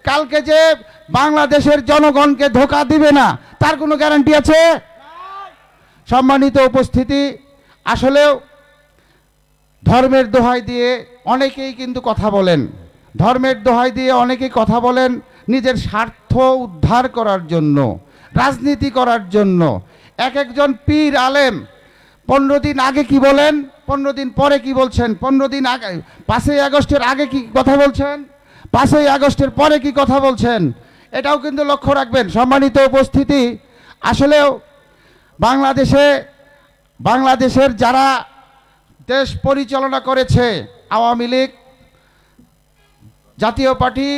[SPEAKER 9] কালকে যে বাংলাদেশের জনগণকে ধোঁকা দিবে না তার কোনো গ্যারান্টি আছে? সম্মানিত উপস্থিতি, আসলেও ধর্মের দোহাই দিয়ে অনেকেই কিন্তু কথা বলেন, ধর্মের দোহাই দিয়ে অনেকেই কথা বলেন নিজের স্বার্থ উদ্ধার করার জন্য, রাজনীতি করার জন্য। একজন পীর আলেম 15 দিন আগে কি বলেন, 15 দিন পরে কি বলছেন, 15 দিন আগে 5ই আগস্টের আগে কি কথা বলছেন, 5ই আগস্টের পরে কি কথা বলছেন, এটাও কিন্তু লক্ষ্য রাখবেন। সম্মানিত উপস্থিতি, আসলেও বাংলাদেশের যারা দেশ পরিচালনা করেছে, আওয়ামী লীগ, জাতীয় পার্টি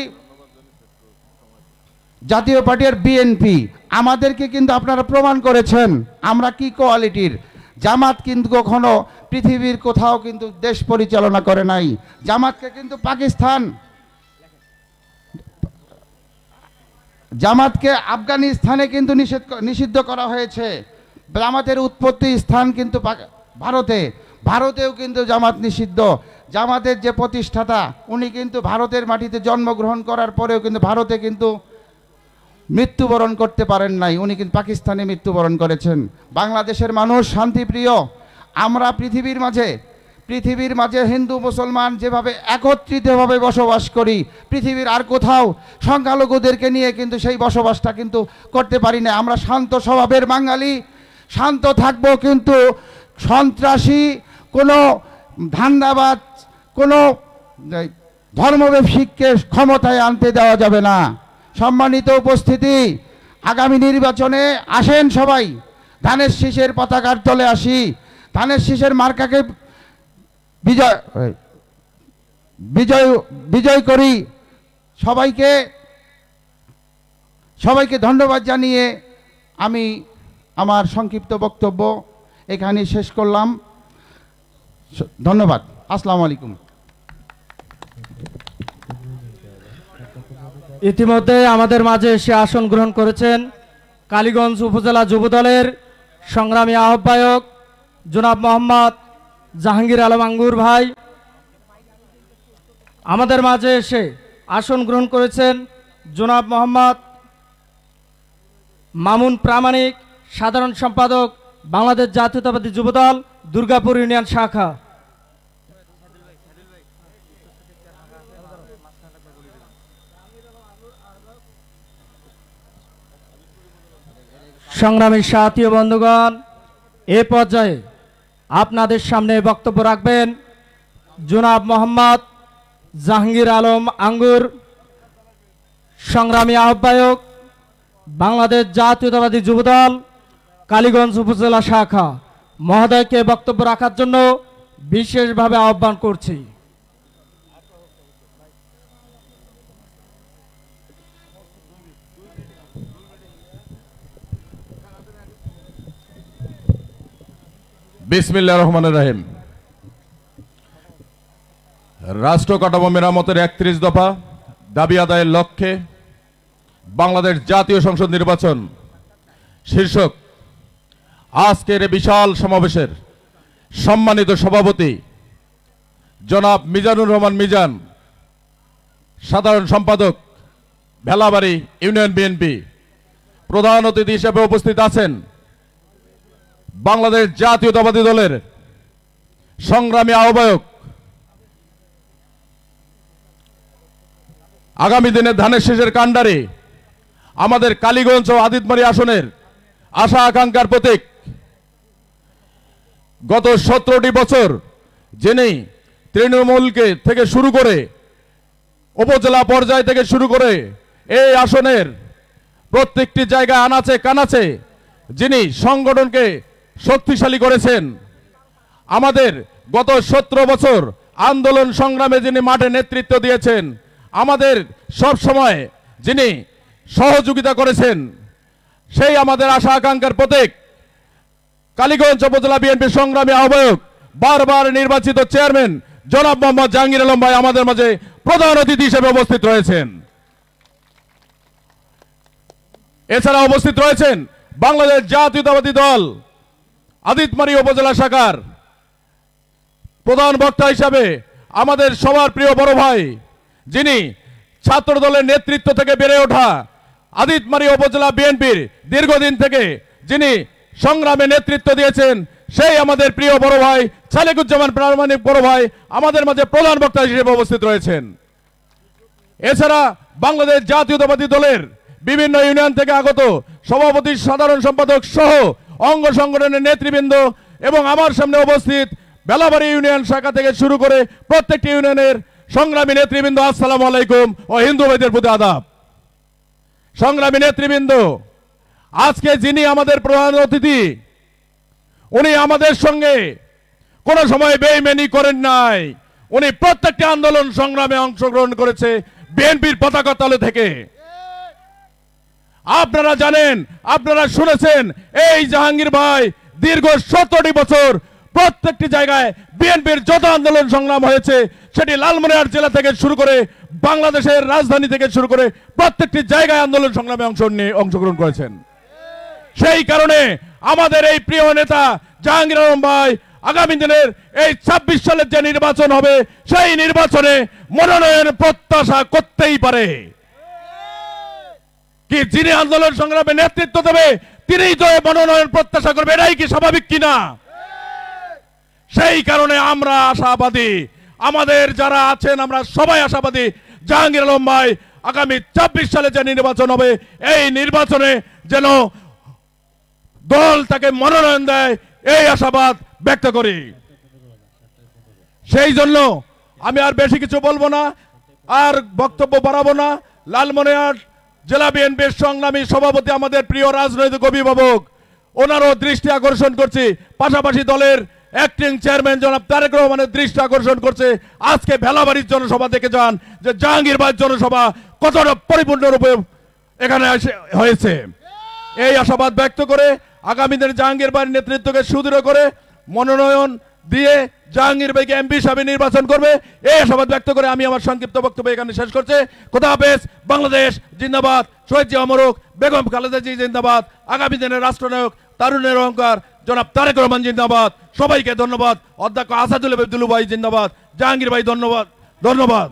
[SPEAKER 9] আর বিএনপি, আমাদেরকে কিন্তু আপনারা প্রমাণ করেছেন আমরা কি কোয়ালিটির। জামাত কিন্তু কখনো পৃথিবীর কোথাও কিন্তু দেশ পরিচালনা করে নাই। জামাতকে কিন্তু জামাতকে আফগানিস্তানে কিন্তু নিষিদ্ধ করা হয়েছে। জামাতের উৎপত্তি স্থান কিন্তু ভারতেও কিন্তু জামাত নিষিদ্ধ। জামাতের যে প্রতিষ্ঠাতা, উনি কিন্তু ভারতের মাটিতে জন্মগ্রহণ করার পরেও কিন্তু ভারতে কিন্তু মৃত্যুবরণ করতে পারেন নাই, উনি কিন্তু পাকিস্তানে মৃত্যুবরণ করেছেন। বাংলাদেশের মানুষ শান্তিপ্রিয়। আমরা পৃথিবীর মাঝে হিন্দু মুসলমান যেভাবে একত্রিতভাবে বসবাস করি, পৃথিবীর আর কোথাও সংখ্যালঘুদেরকে নিয়ে কিন্তু সেই বসবাসটা কিন্তু করতে পারি না। আমরা শান্ত স্বভাবের বাঙালি, শান্ত থাকবো, কিন্তু সন্ত্রাসী কোনো ধান্দাবাজ কোনো ধর্মব্যবসায়ীকে ক্ষমতায় আনতে দেওয়া যাবে না। সম্মানিত উপস্থিতি, আগামী নির্বাচনে আসেন সবাই, ধানের শীষের পতাকার তলে আসি, ধানের শীষের মার্কাকে বিজয় করি। সবাইকে ধন্যবাদ জানিয়ে আমি আমার সংক্ষিপ্ত বক্তব্য এখানে শেষ করলাম। ধন্যবাদ। আসসালামু আলাইকুম।
[SPEAKER 2] ইতিমধ্যে আমাদের মাঝে এসে আসন গ্রহণ করেছেন কালীগঞ্জ উপজেলা যুবদলের সংগ্রামী আহ্বায়ক জনাব মোহাম্মদ জাহাঙ্গীর আলম আঙ্গুর ভাই। আমাদের মাঝে এসে আসন গ্রহণ করেছেন জনাব মোহাম্মদ মামুন প্রামাণিক, সাধারণ সম্পাদক বাংলাদেশ জাতীয়তাবাদী যুবদল দুর্গাপুর ইউনিয়ন শাখা। সংগ্রামী সাথী ও বন্ধুগণ, এ পর্যায়ে আপনাদের সামনে বক্তব্য রাখবেন জনাব মোহাম্মদ জাহাঙ্গীর আলম আঙ্গুর, সংগ্রামী আহ্বায়ক, বাংলাদেশ জাতীয়তাবাদী যুবদল কালীগঞ্জ উপজেলা শাখা, মহোদয়কে বক্তব্য রাখার জন্য বিশেষভাবে আহ্বান করছি।
[SPEAKER 10] বিসমিল্লাহির রহমানির রহিম। রাষ্ট্র কাঠামো মেরামতের ৩১ দফা দাবি আদায়ের লক্ষ্যে বাংলাদেশ জাতীয় সংসদ নির্বাচন শীর্ষক আজকের বিশাল সমাবেশের সম্মানিত সভাপতি জনাব মিজানুর রহমান মিজান, সাধারণ সম্পাদক ভেলাবাড়ি ইউনিয়ন বিএনপি, প্রধান অতিথি হিসেবে উপস্থিত আছেন বাংলাদেশ জাতীয়তাবাদী দলের সংগ্রামী আহ্বায়ক, আগামী দিনে ধানের শীষের কাণ্ডারে আমাদের কালীগঞ্জ ও আদিতমারী আসনের আশা আকাঙ্ক্ষার প্রতীক, গত 17টি বছর যিনি তৃণমূলকে থেকে শুরু করে উপজেলা পর্যায় থেকে শুরু করে এই আসনের প্রত্যেকটি জায়গায় আনাচে কানাচে যিনি সংগঠনকে শক্তিশালী করেছেন, আমাদের গত 17 বছর আন্দোলন সংগ্রামে যিনি মাঠে নেতৃত্ব দিয়েছেন, আমাদের সব সময় যিনি সহযোগিতা করেছেন, সেই আমাদের আশা আকাঙ্ক্ষার প্রতীক কালীগঞ্জ উপজেলা বিএনপির সংগ্রামী আহ্বায়ক, বারবার নির্বাচিত চেয়ারম্যান জনাব মোহাম্মদ জাহাঙ্গীর আলম ভাই আমাদের মাঝে প্রধান অতিথি হিসেবে উপস্থিত রয়েছেন। এছাড়া উপস্থিত রয়েছেন বাংলাদেশ জাতীয়তাবাদী দল আদিতমারী উপজেলা শাখার প্রধান বক্তা হিসাবে আমাদের সবার প্রিয় বড় ভাই, যিনি ছাত্র দলের নেতৃত্ব থেকে বেড়ে ওঠা আদিতমারী উপজেলা বিএনপির দীর্ঘদিন থেকে যিনি সংগ্রামে নেতৃত্ব দিয়েছেন, সেই আমাদের প্রিয় বড় ভাই সালেকুজ্জামান প্রামাণিক বড় ভাই আমাদের মাঝে প্রধান বক্তা হিসেবে উপস্থিত রয়েছেন। এছাড়া বাংলাদেশ জাতীয়তাবাদী দলের বিভিন্ন ইউনিয়ন থেকে আগত সভাপতি, সাধারণ সম্পাদক সহ অঙ্গ সংগঠনের নেতৃবৃন্দ এবং আমার সামনে উপস্থিত বেলাবাড়ি ইউনিয়ন শাখা থেকে শুরু করে প্রত্যেকটি ইউনিয়নের সংগ্রামী নেতৃবৃন্দ, আসসালামু আলাইকুম ও হিন্দু ভাইদের প্রতি আদাব। সংগ্রামী নেতৃবৃন্দ, আজকে যিনি আমাদের প্রধান অতিথি, উনি আমাদের সঙ্গে কোনো সময় বেইমানি করেন নাই। উনি প্রত্যেকটি আন্দোলন সংগ্রামে অংশগ্রহণ করেছে বিএনপির পতাকা তলে থেকে। আপনারা জানেন, আপনারা শুনেছেন, এই জাহাঙ্গীর ভাই দীর্ঘ 17টি বছর প্রত্যেকটি জায়গায় বিএনপির যত আন্দোলন সংগ্রাম হয়েছে, সেটি লালমনিরহাট জেলা থেকে শুরু করে বাংলাদেশের রাজধানী থেকে শুরু করে প্রত্যেকটি জায়গায় আন্দোলন সংগ্রামে অংশগ্রহণ করেছেন। সেই কারণে আমাদের এই প্রিয় নেতা জাহাঙ্গীর আলম ভাই আগামী দিনের এই 26 সালের যে নির্বাচন হবে, সেই নির্বাচনে মনোনয়ন প্রত্যাশা করতেই পারে। কি যিনি আন্দোলন সংগ্রামে নেতৃত্ব দেবে তিনিই তো মনোনয়ন প্রত্যাশা করবে, এটাই কি স্বাভাবিক কিনা? সেই কারণে আমরা আশাবাদী, আমাদের যারা আছেন আমরা সবাই আশাবাদী, জাহাঙ্গীর আলম ভাই আগামী 26 সালে যে নির্বাচন হবে, এই নির্বাচনে যেন দল তাকে মনোনয়ন দেয়, এই আশাবাদ ব্যক্ত করি। সেই জন্য আমি আর বেশি কিছু বলবো না, আর বক্তব্য বাড়াবো না। লালমনিরহাট জেলা বিএনপির সংগ্রামী সভাপতি, আমাদের প্রিয় রাজনৈতিক অভিভাবক, ওনারও দৃষ্টি আকর্ষণ করছি, পাশাপাশি দলের অ্যাক্টিং চেয়ারম্যান জনাব তারেক রহমানের দৃষ্টি আকর্ষণ করছে। আজকে ভেলাবাড়ির জনসভা দেখে যান যে জাহাঙ্গীর ভাইয়ের জনসভা কতটা পরিপূর্ণরূপে এখানে হয়েছে। এই আশাবাদ ব্যক্ত করে আগামী দিনে জাহাঙ্গীর ভাইয়ের নেতৃত্বকে সুদৃঢ় করে মনোনয়ন দিয়ে জাহাঙ্গীর ভাইকে এমপি হিসাবে নির্বাচন করবে, এই আশাবাদ ব্যক্ত করে আমি আমার সংক্ষিপ্ত বক্তব্য এখানে শেষ করছি। খোদা হাফেজ। বাংলাদেশ জিন্দাবাদ। শহীদ জিয়া অমরক, বেগম খালেদা জি জিন্দাবাদ। আগামী দিনের রাষ্ট্রনায়ক, তারুণের অহংকার জনাব তারেক রহমান জিন্দাবাদ। সবাইকে ধন্যবাদ। অধ্যক্ষ আসাদুল দুলু ভাই জিন্দাবাদ। জাহাঙ্গীর ভাই ধন্যবাদ। ধন্যবাদ।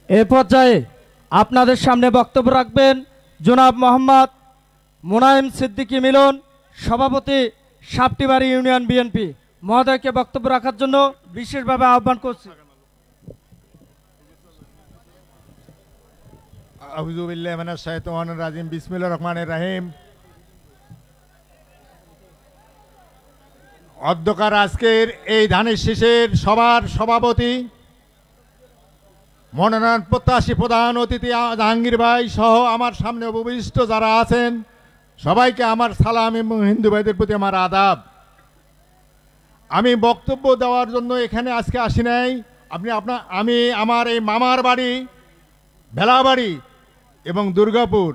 [SPEAKER 2] এ পর্যায়ে আপনাদের সামনে বক্তব্য রাখবেন জনাব মোহাম্মদ মুনায়েম সিদ্দিকী মিলন, সভাপতি সাপটিবাড়ি ইউনিয়ন বিএনপি। মহোদয়কে বক্তব্য রাখার জন্য বিশেষভাবে আহ্বান করছি।
[SPEAKER 11] আউযু বিল্লাহি মিনাশ শাইতানির রাজিম। বিসমিল্লাহির রহমানির রহিম। অধ্যকার আজকের এই ধানের শীষের সবার সভাপতি মনোনয়ন প্রত্যাশী প্রধান অতিথি জাহাঙ্গীর ভাই সহ আমার সামনে উপবিষ্ট যারা আছেন সবাইকে আমার সালাম এবং হিন্দু ভাইদের প্রতি আমার আদাব। আমি বক্তব্য দেওয়ার জন্য এখানে আজকে আসি নাই। আমি আমার এই মামার বাড়ি ভেলাবাড়ি এবং দুর্গাপুর,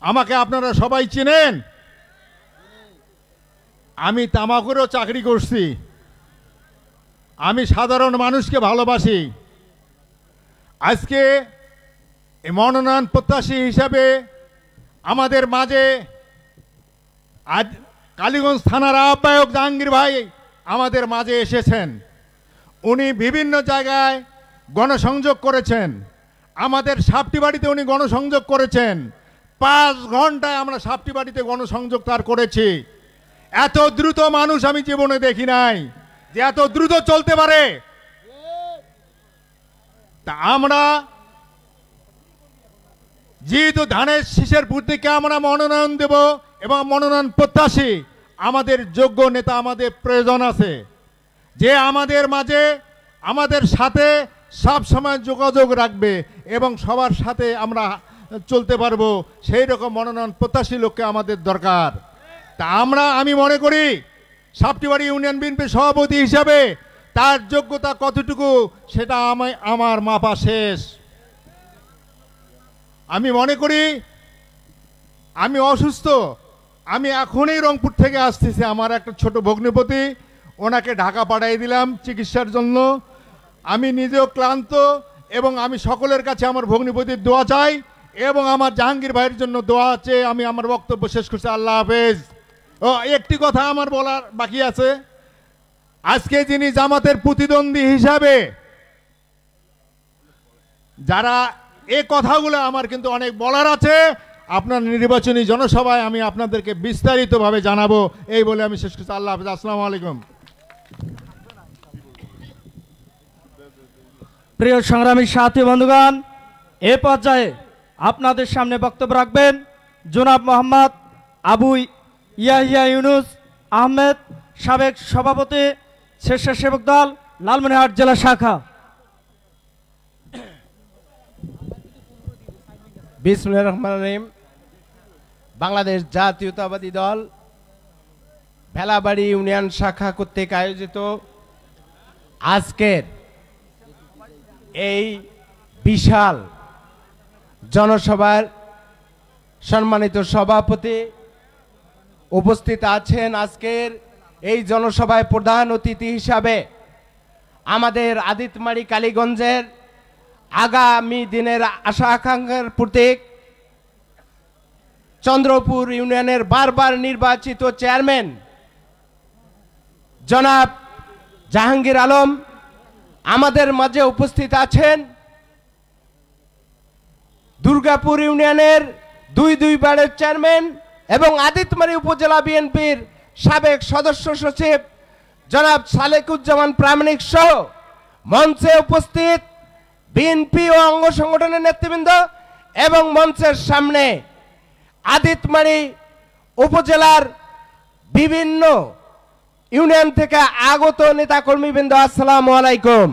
[SPEAKER 11] আমাকে আপনারা সবাই চেনেন। আমি তামাকেরও চাকরি করছি, আমি সাধারণ মানুষকে ভালোবাসি। আজকে মনোনয়ন প্রত্যাশী হিসাবে আমাদের মাঝে আজ কালীগঞ্জ থানার আহ্বায়ক জাহাঙ্গীর ভাই আমাদের মাঝে এসেছেন। উনি বিভিন্ন জায়গায় গণসংযোগ করেছেন, আমাদের সাপটি বাড়িতে উনি গণসংযোগ করেছেন। 5 ঘন্টায় আমরা সাপটি বাড়িতে গণসংযোগ তার করেছি। এত দ্রুত মানুষ আমি জীবনে দেখি নাই যে এত দ্রুত চলতে পারে। তা আমরা যেহেতু ধানের শীষের প্রতীকে আমরা মনোনয়ন দেব এবং মনোনয়ন প্রত্যাশী, আমাদের যোগ্য নেতা আমাদের প্রয়োজন আছে, যে আমাদের মাঝে আমাদের সাথে সব সময় যোগাযোগ রাখবে এবং সবার সাথে আমরা চলতে পারবো, সেই রকম মনোনয়ন প্রত্যাশী লোককে আমাদের দরকার। তা আমি মনে করি সাপটিবাড়ি ইউনিয়ন বিএনপির সভাপতি হিসাবে তার যোগ্যতা কতটুকু সেটা আমার মাপা শেষ। আমি মনে করি আমি অসুস্থ, আমি এখনই রংপুর থেকে আসতেছি। আমার একটা ছোট ভগ্নিপতি, ওনাকে ঢাকা পাঠিয়ে দিলাম চিকিৎসার জন্য। আমি নিজেও ক্লান্ত এবং আমি সকলের কাছে আমার ভগ্নিপতির দোয়া চাই এবং আমার জাহাঙ্গীর ভাইয়ের জন্য দোয়া চেয়ে আমি আমার বক্তব্য শেষ করছি। আল্লাহ হাফেজ। ও একটি কথা আমার বলার বাকি আছে। আজকে যিনি জামাতের প্রতিদ্বন্দ্বী হিসাবে যারা এই কথাগুলো আমার কিন্তু অনেক বলার আছে, আপনার নির্বাচনী জনসভায় আমি আপনাদেরকে বিস্তারিতভাবে জানাবো। এই বলে আমি শেষ করছি। আল্লাহ হাফেজ। আসসালামু আলাইকুম।
[SPEAKER 2] প্রিয় সংগ্রামী সাথী বন্ধুগণ, এ পর্যায়ে আপনাদের সামনে বক্তব্য রাখবেন জনাব মোহাম্মদ আবু ইয়াহিয়া ইউনুস আহমেদ, সাবেক সভাপতি স্বেচ্ছাসেবক দল লালমনিরহাট জেলা শাখা।
[SPEAKER 12] বিসমিল্লাহির রহমানির রহিম। বাংলাদেশ জাতীয়তাবাদী দল ভেলাবাড়ি ইউনিয়ন শাখা কর্তৃক আয়োজিত আজকের এই বিশাল জনসভার সম্মানিত সভাপতি উপস্থিত আছেন। আজকের এই জনসভায় প্রধান অতিথি হিসাবে আমাদের আদিতমারি কালীগঞ্জের আগামী দিনের আশা আকাঙ্ক্ষার প্রতীক চন্দ্রপুর ইউনিয়নের বারবার নির্বাচিত চেয়ারম্যান জনাব জাহাঙ্গীর আলম আমাদের মাঝে উপস্থিত আছেন। দুর্গাপুর ইউনিয়নের 2 বারের চেয়ারম্যান এবং আদিতমারি উপজেলা বিএনপির সাবেক সদস্য সচিব জনাব সালেকুজ্জামান প্রামাণিক সহ মঞ্চে উপস্থিত বিএনপি ও অঙ্গ সংগঠনের নেতৃবৃন্দ এবং মঞ্চের সামনে আদিতমারি উপজেলার বিভিন্ন ইউনিয়ন থেকে আগত নেতাকর্মীবৃন্দ, আসসালামু আলাইকুম।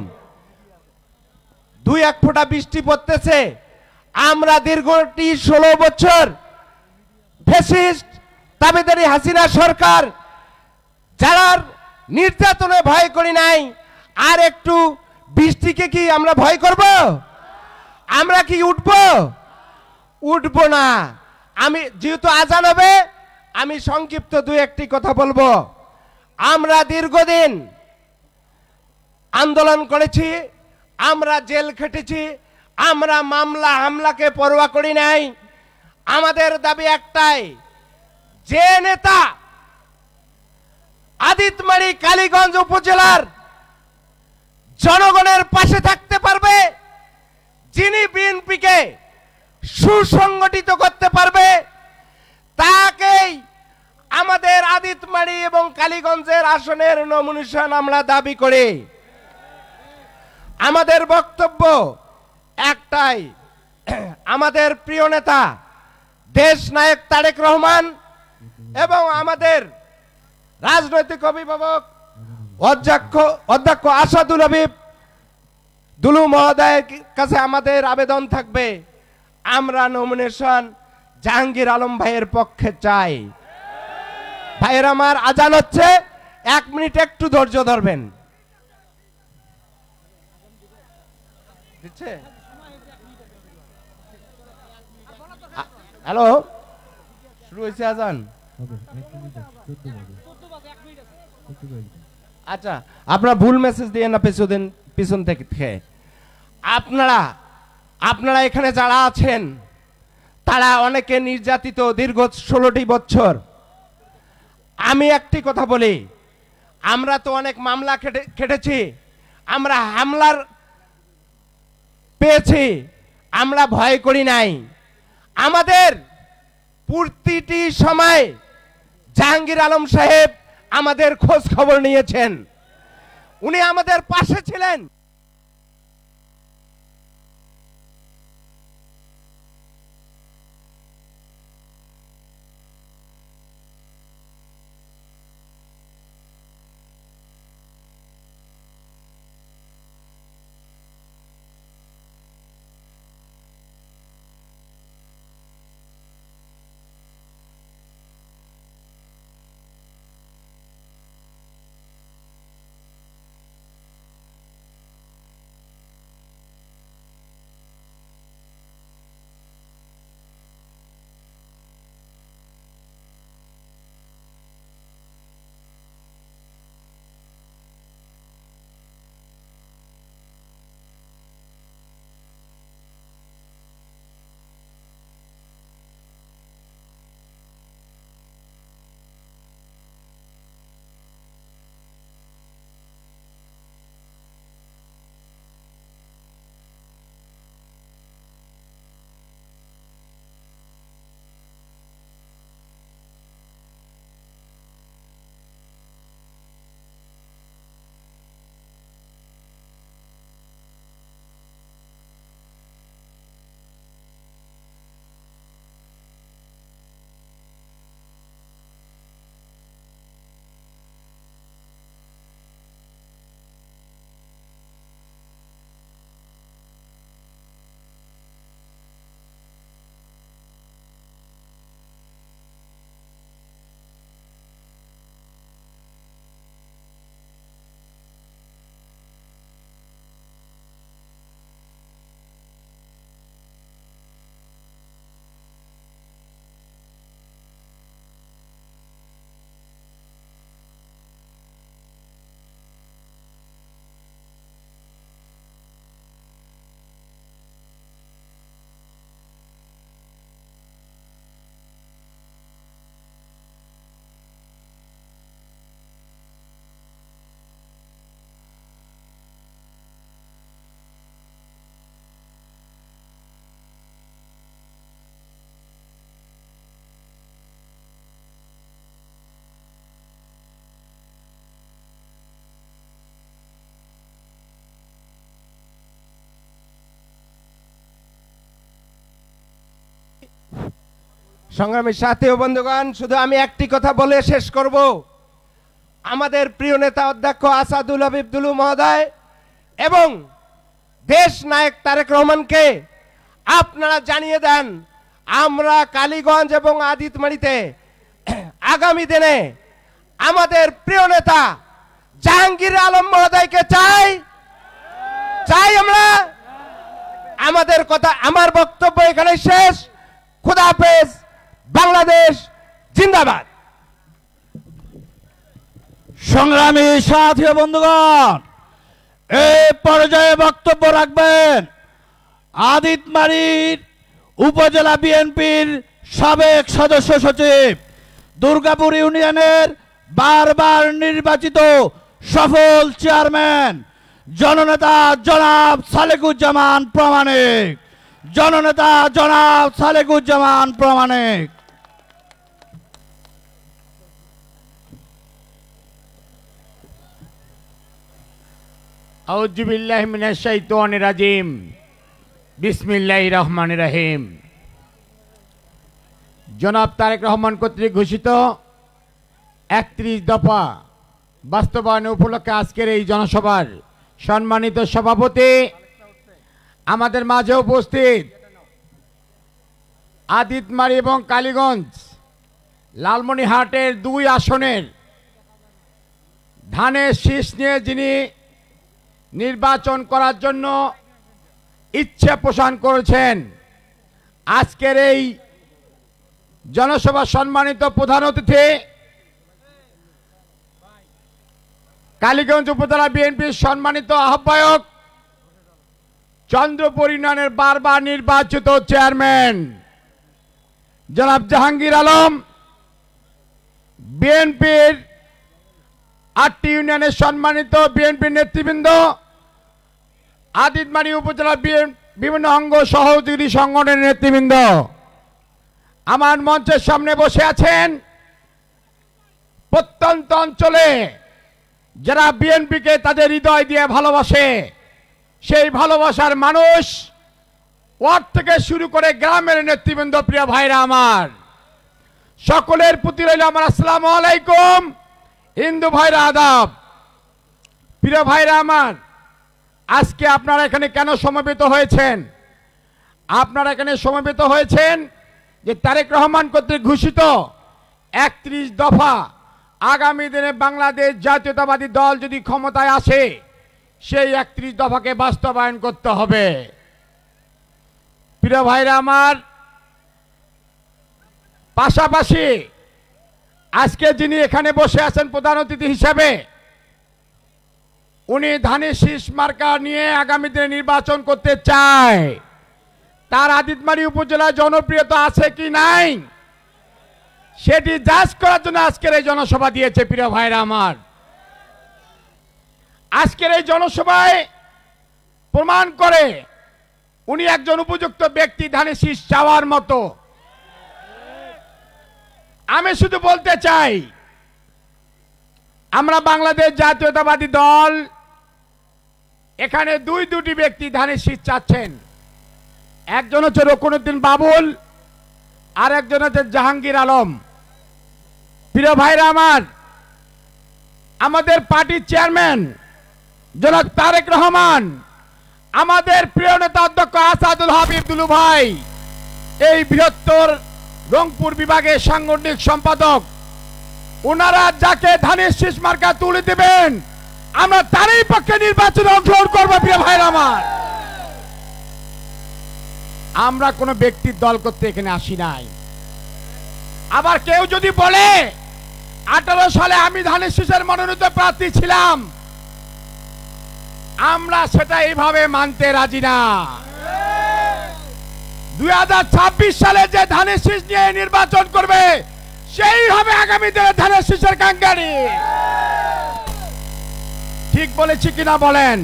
[SPEAKER 12] 2-1 ফোঁটা বৃষ্টি পড়তেছে। আমরা দীর্ঘটি 16 বছর ফ্যাসিস্ট দাবিদারি হাসিনা সরকার যারা নির্যাতনে ভয় করি নাই, আর একটু বৃষ্টিকে কি আমরা ভয় করব? আমরা কি উঠব না। আমি যেহেতু আজান হবে, আমি সংক্ষিপ্ত 2-1টি কথা বলবো। আমরা দীর্ঘদিন আন্দোলন করেছি, আমরা জেল খেটেছি, আমরা মামলা হামলাকে পরোয়া করি নাই। আমাদের দাবি একটাই, যে নেতা আদিতমারি কালীগঞ্জ উপজেলার জনগণের পাশে থাকতে পারবে, যিনি বিএনপিকে সুসংগঠিত করতে পারবে, তাকেই আমাদের আদিতমারি এবং কালীগঞ্জের আসনের নমিনেশন আমরা দাবি করি। আমাদের বক্তব্য একটাই, আমাদের প্রিয় নেতা দেশ নায়ক তারেক রহমান এবং আমাদের রাজনৈতিক অভিভাবক অধ্যক্ষ আসাদুল হাবিব দুলু মহোদয়ের কাছে আমাদের আবেদন থাকবে, আমরা নমিনেশন জাহাঙ্গীর আলম ভাইয়ের পক্ষে চাই। ভাইয়ের আমার, আজান হচ্ছে, 1 মিনিট একটু ধৈর্য ধরবেন। হ্যালো, শুরু হয়েছে আজান? আচ্ছা, আপনারা ভুল মেসেজ দিয়ে না পিছন থেকে। আপনারা এখানে যারা আছেন তারা অনেকে নির্যাতিত দীর্ঘ 16টি বছর। আমি একটি কথা বলি, আমরা তো অনেক মামলা খেটেছি, আমরা হামলার পেয়েছি, আমরা ভয় করি নাই। আমাদের প্রতিটি সময় জাহাঙ্গীর আলম সাহেব আমাদের খোঁজ খবর নিয়েছেন, উনি আমাদের পাশে ছিলেন। সংগ্রামী সাথী ও বন্ধুগণ, শুধু আমি একটি কথা বলে শেষ করব। আমাদের প্রিয় নেতা অধ্যক্ষ আসাদুল হাবিব দুলু মহোদয় এবং দেশ নায়ক তারেক রহমানকে আপনারা জানিয়ে দেন, আমরা কালীগঞ্জ এবং আদিতমারিতে আগামী দিনে আমাদের প্রিয় নেতা জাহাঙ্গীর আলম মহোদয়কে চাই আমরা। আমাদের কথা, আমার বক্তব্য এখানে শেষ। খুদা হাফেজ। বাংলাদেশ জিন্দাবাদ।
[SPEAKER 4] সংগ্রামী সাথী ও বন্ধুগণ, এই পর্যায়ে বক্তব্য রাখবেন আদিতমারীর উপজেলা বিএনপির সাবেক সদস্য সচিব, দুর্গাপুর ইউনিয়নের বারবার নির্বাচিত সফল চেয়ারম্যান জননেতা জনাব সালেকুজ্জামান প্রামাণিক। জননেতা জনাব সালেকুজ্জামান প্রামাণিক।
[SPEAKER 13] আউযু বিল্লাহি মিনাশ শাইতানির রাজিম। বিসমিল্লাহির রহমানির রহিম। জনাব তারেক রহমান কর্তৃক ঘোষিত 31 দফা বাস্তবায়ন উপলক্ষে আজকের এই জনসভার সম্মানিত সভাপতি, আমাদের মাঝে উপস্থিত আদিতমারি এবং কালীগঞ্জ লালমনিরহাটের 2 আসনের ধানের শীষ নিয়ে যিনি নির্বাচন করার জন্য ইচ্ছা পোষণ করেছেন, আজকের এই জনসভা সম্মানিত প্রধান অতিথি কালীগঞ্জ উপজেলা বিএনপির সম্মানিত আহ্বায়ক, চন্দ্রপুর ইউনিয়নের বারবার নির্বাচিত চেয়ারম্যান জনাব জাহাঙ্গীর আলম, বিএনপির 8টি ইউনিয়নের সম্মানিত বিএনপির নেতৃবৃন্দ, আদিতমারি উপজেলা বিভিন্ন অঙ্গ সহযোগী সংগঠনের নেতৃবৃন্দ, আমার মঞ্চের সামনে বসে আছেন প্রত্যন্ত অঞ্চলে যারা বিএনপিকে তাদের হৃদয় দিয়ে ভালোবাসে, সেই ভালোবাসার মানুষ, ওয়ার্ড থেকে শুরু করে গ্রামের নেতৃবৃন্দ, প্রিয় ভাইরা আমার, সকলের প্রতি রইল আমার আসসালামু আলাইকুম, হিন্দু ভাইরা আদাব। প্রিয় ভাইরা আমার, আজকে আপনারা এখানে কেন সমবেত হয়েছেন? আপনারা এখানে সমবেত হয়েছেন যে তারেক রহমান কর্তৃক ঘোষিত 31 দফা আগামী দিনে বাংলাদেশ জাতীয়তাবাদী দল যদি ক্ষমতায় আসে, সেই 31 দফাকে বাস্তবায়ন করতে হবে। প্রিয় ভাইরা আমার, পাশাপাশি আজকে যিনি এখানে বসে আছেন প্রধান অতিথি হিসেবে, উনি ধানের শীষ মার্কা নিয়ে আগামী দিনে নির্বাচন করতে চায়। তার আদিতমারি উপজেলায় জনপ্রিয়তা আছে কি নাই, সেটি যাচ করার জন্য আজকের এই জনসভা দিয়েছে। প্রিয় ভাইরা আমার, আজকের এই জনসভায় প্রমাণ করে উনি একজন উপযুক্ত ব্যক্তি ধানের শীষ চাওয়ার মতো। আমি শুধু বলতে চাই, আমরা বাংলাদেশ জাতীয়তাবাদী দল এখানে দুটি ব্যক্তি ধানের শীষ চাচ্ছেন। একজন হচ্ছে রকুনুদ্দিন বাবুল, আর একজন হচ্ছে জাহাঙ্গীর আলম। প্রিয় ভাইরা আমার, আমাদের পার্টির চেয়ারম্যান জনাব তারেক রহমান, আমাদের প্রিয় নেতা অধ্যক্ষ আসাদুল হাবিব দুলু ভাই, এই বৃহত্তর রংপুর বিভাগের সাংগঠনিক সম্পাদক, ওনারা যাকে ধানের শীষ মার্কা তুলে দেবেন, আমরা তারই পক্ষে নির্বাচনে অংশগ্রহণ করবো। প্রিয় ভাইরা আমার, আমরা কোনো ব্যক্তির দল করতে এখানে আসি নাই। আবার কেউ যদি বলে 18 সালে আমি ধানের শীষের মনোনীত প্রার্থী ছিলাম, আমরা সেটা এইভাবে মানতে রাজি না। 2026 সালে যে ধানের শীষ নিয়ে নির্বাচন করবে, সেই হবে আগামী দিনে ধানের শীষের কাঙ্গারি। ঠিক বলেছি কিনা বলেন?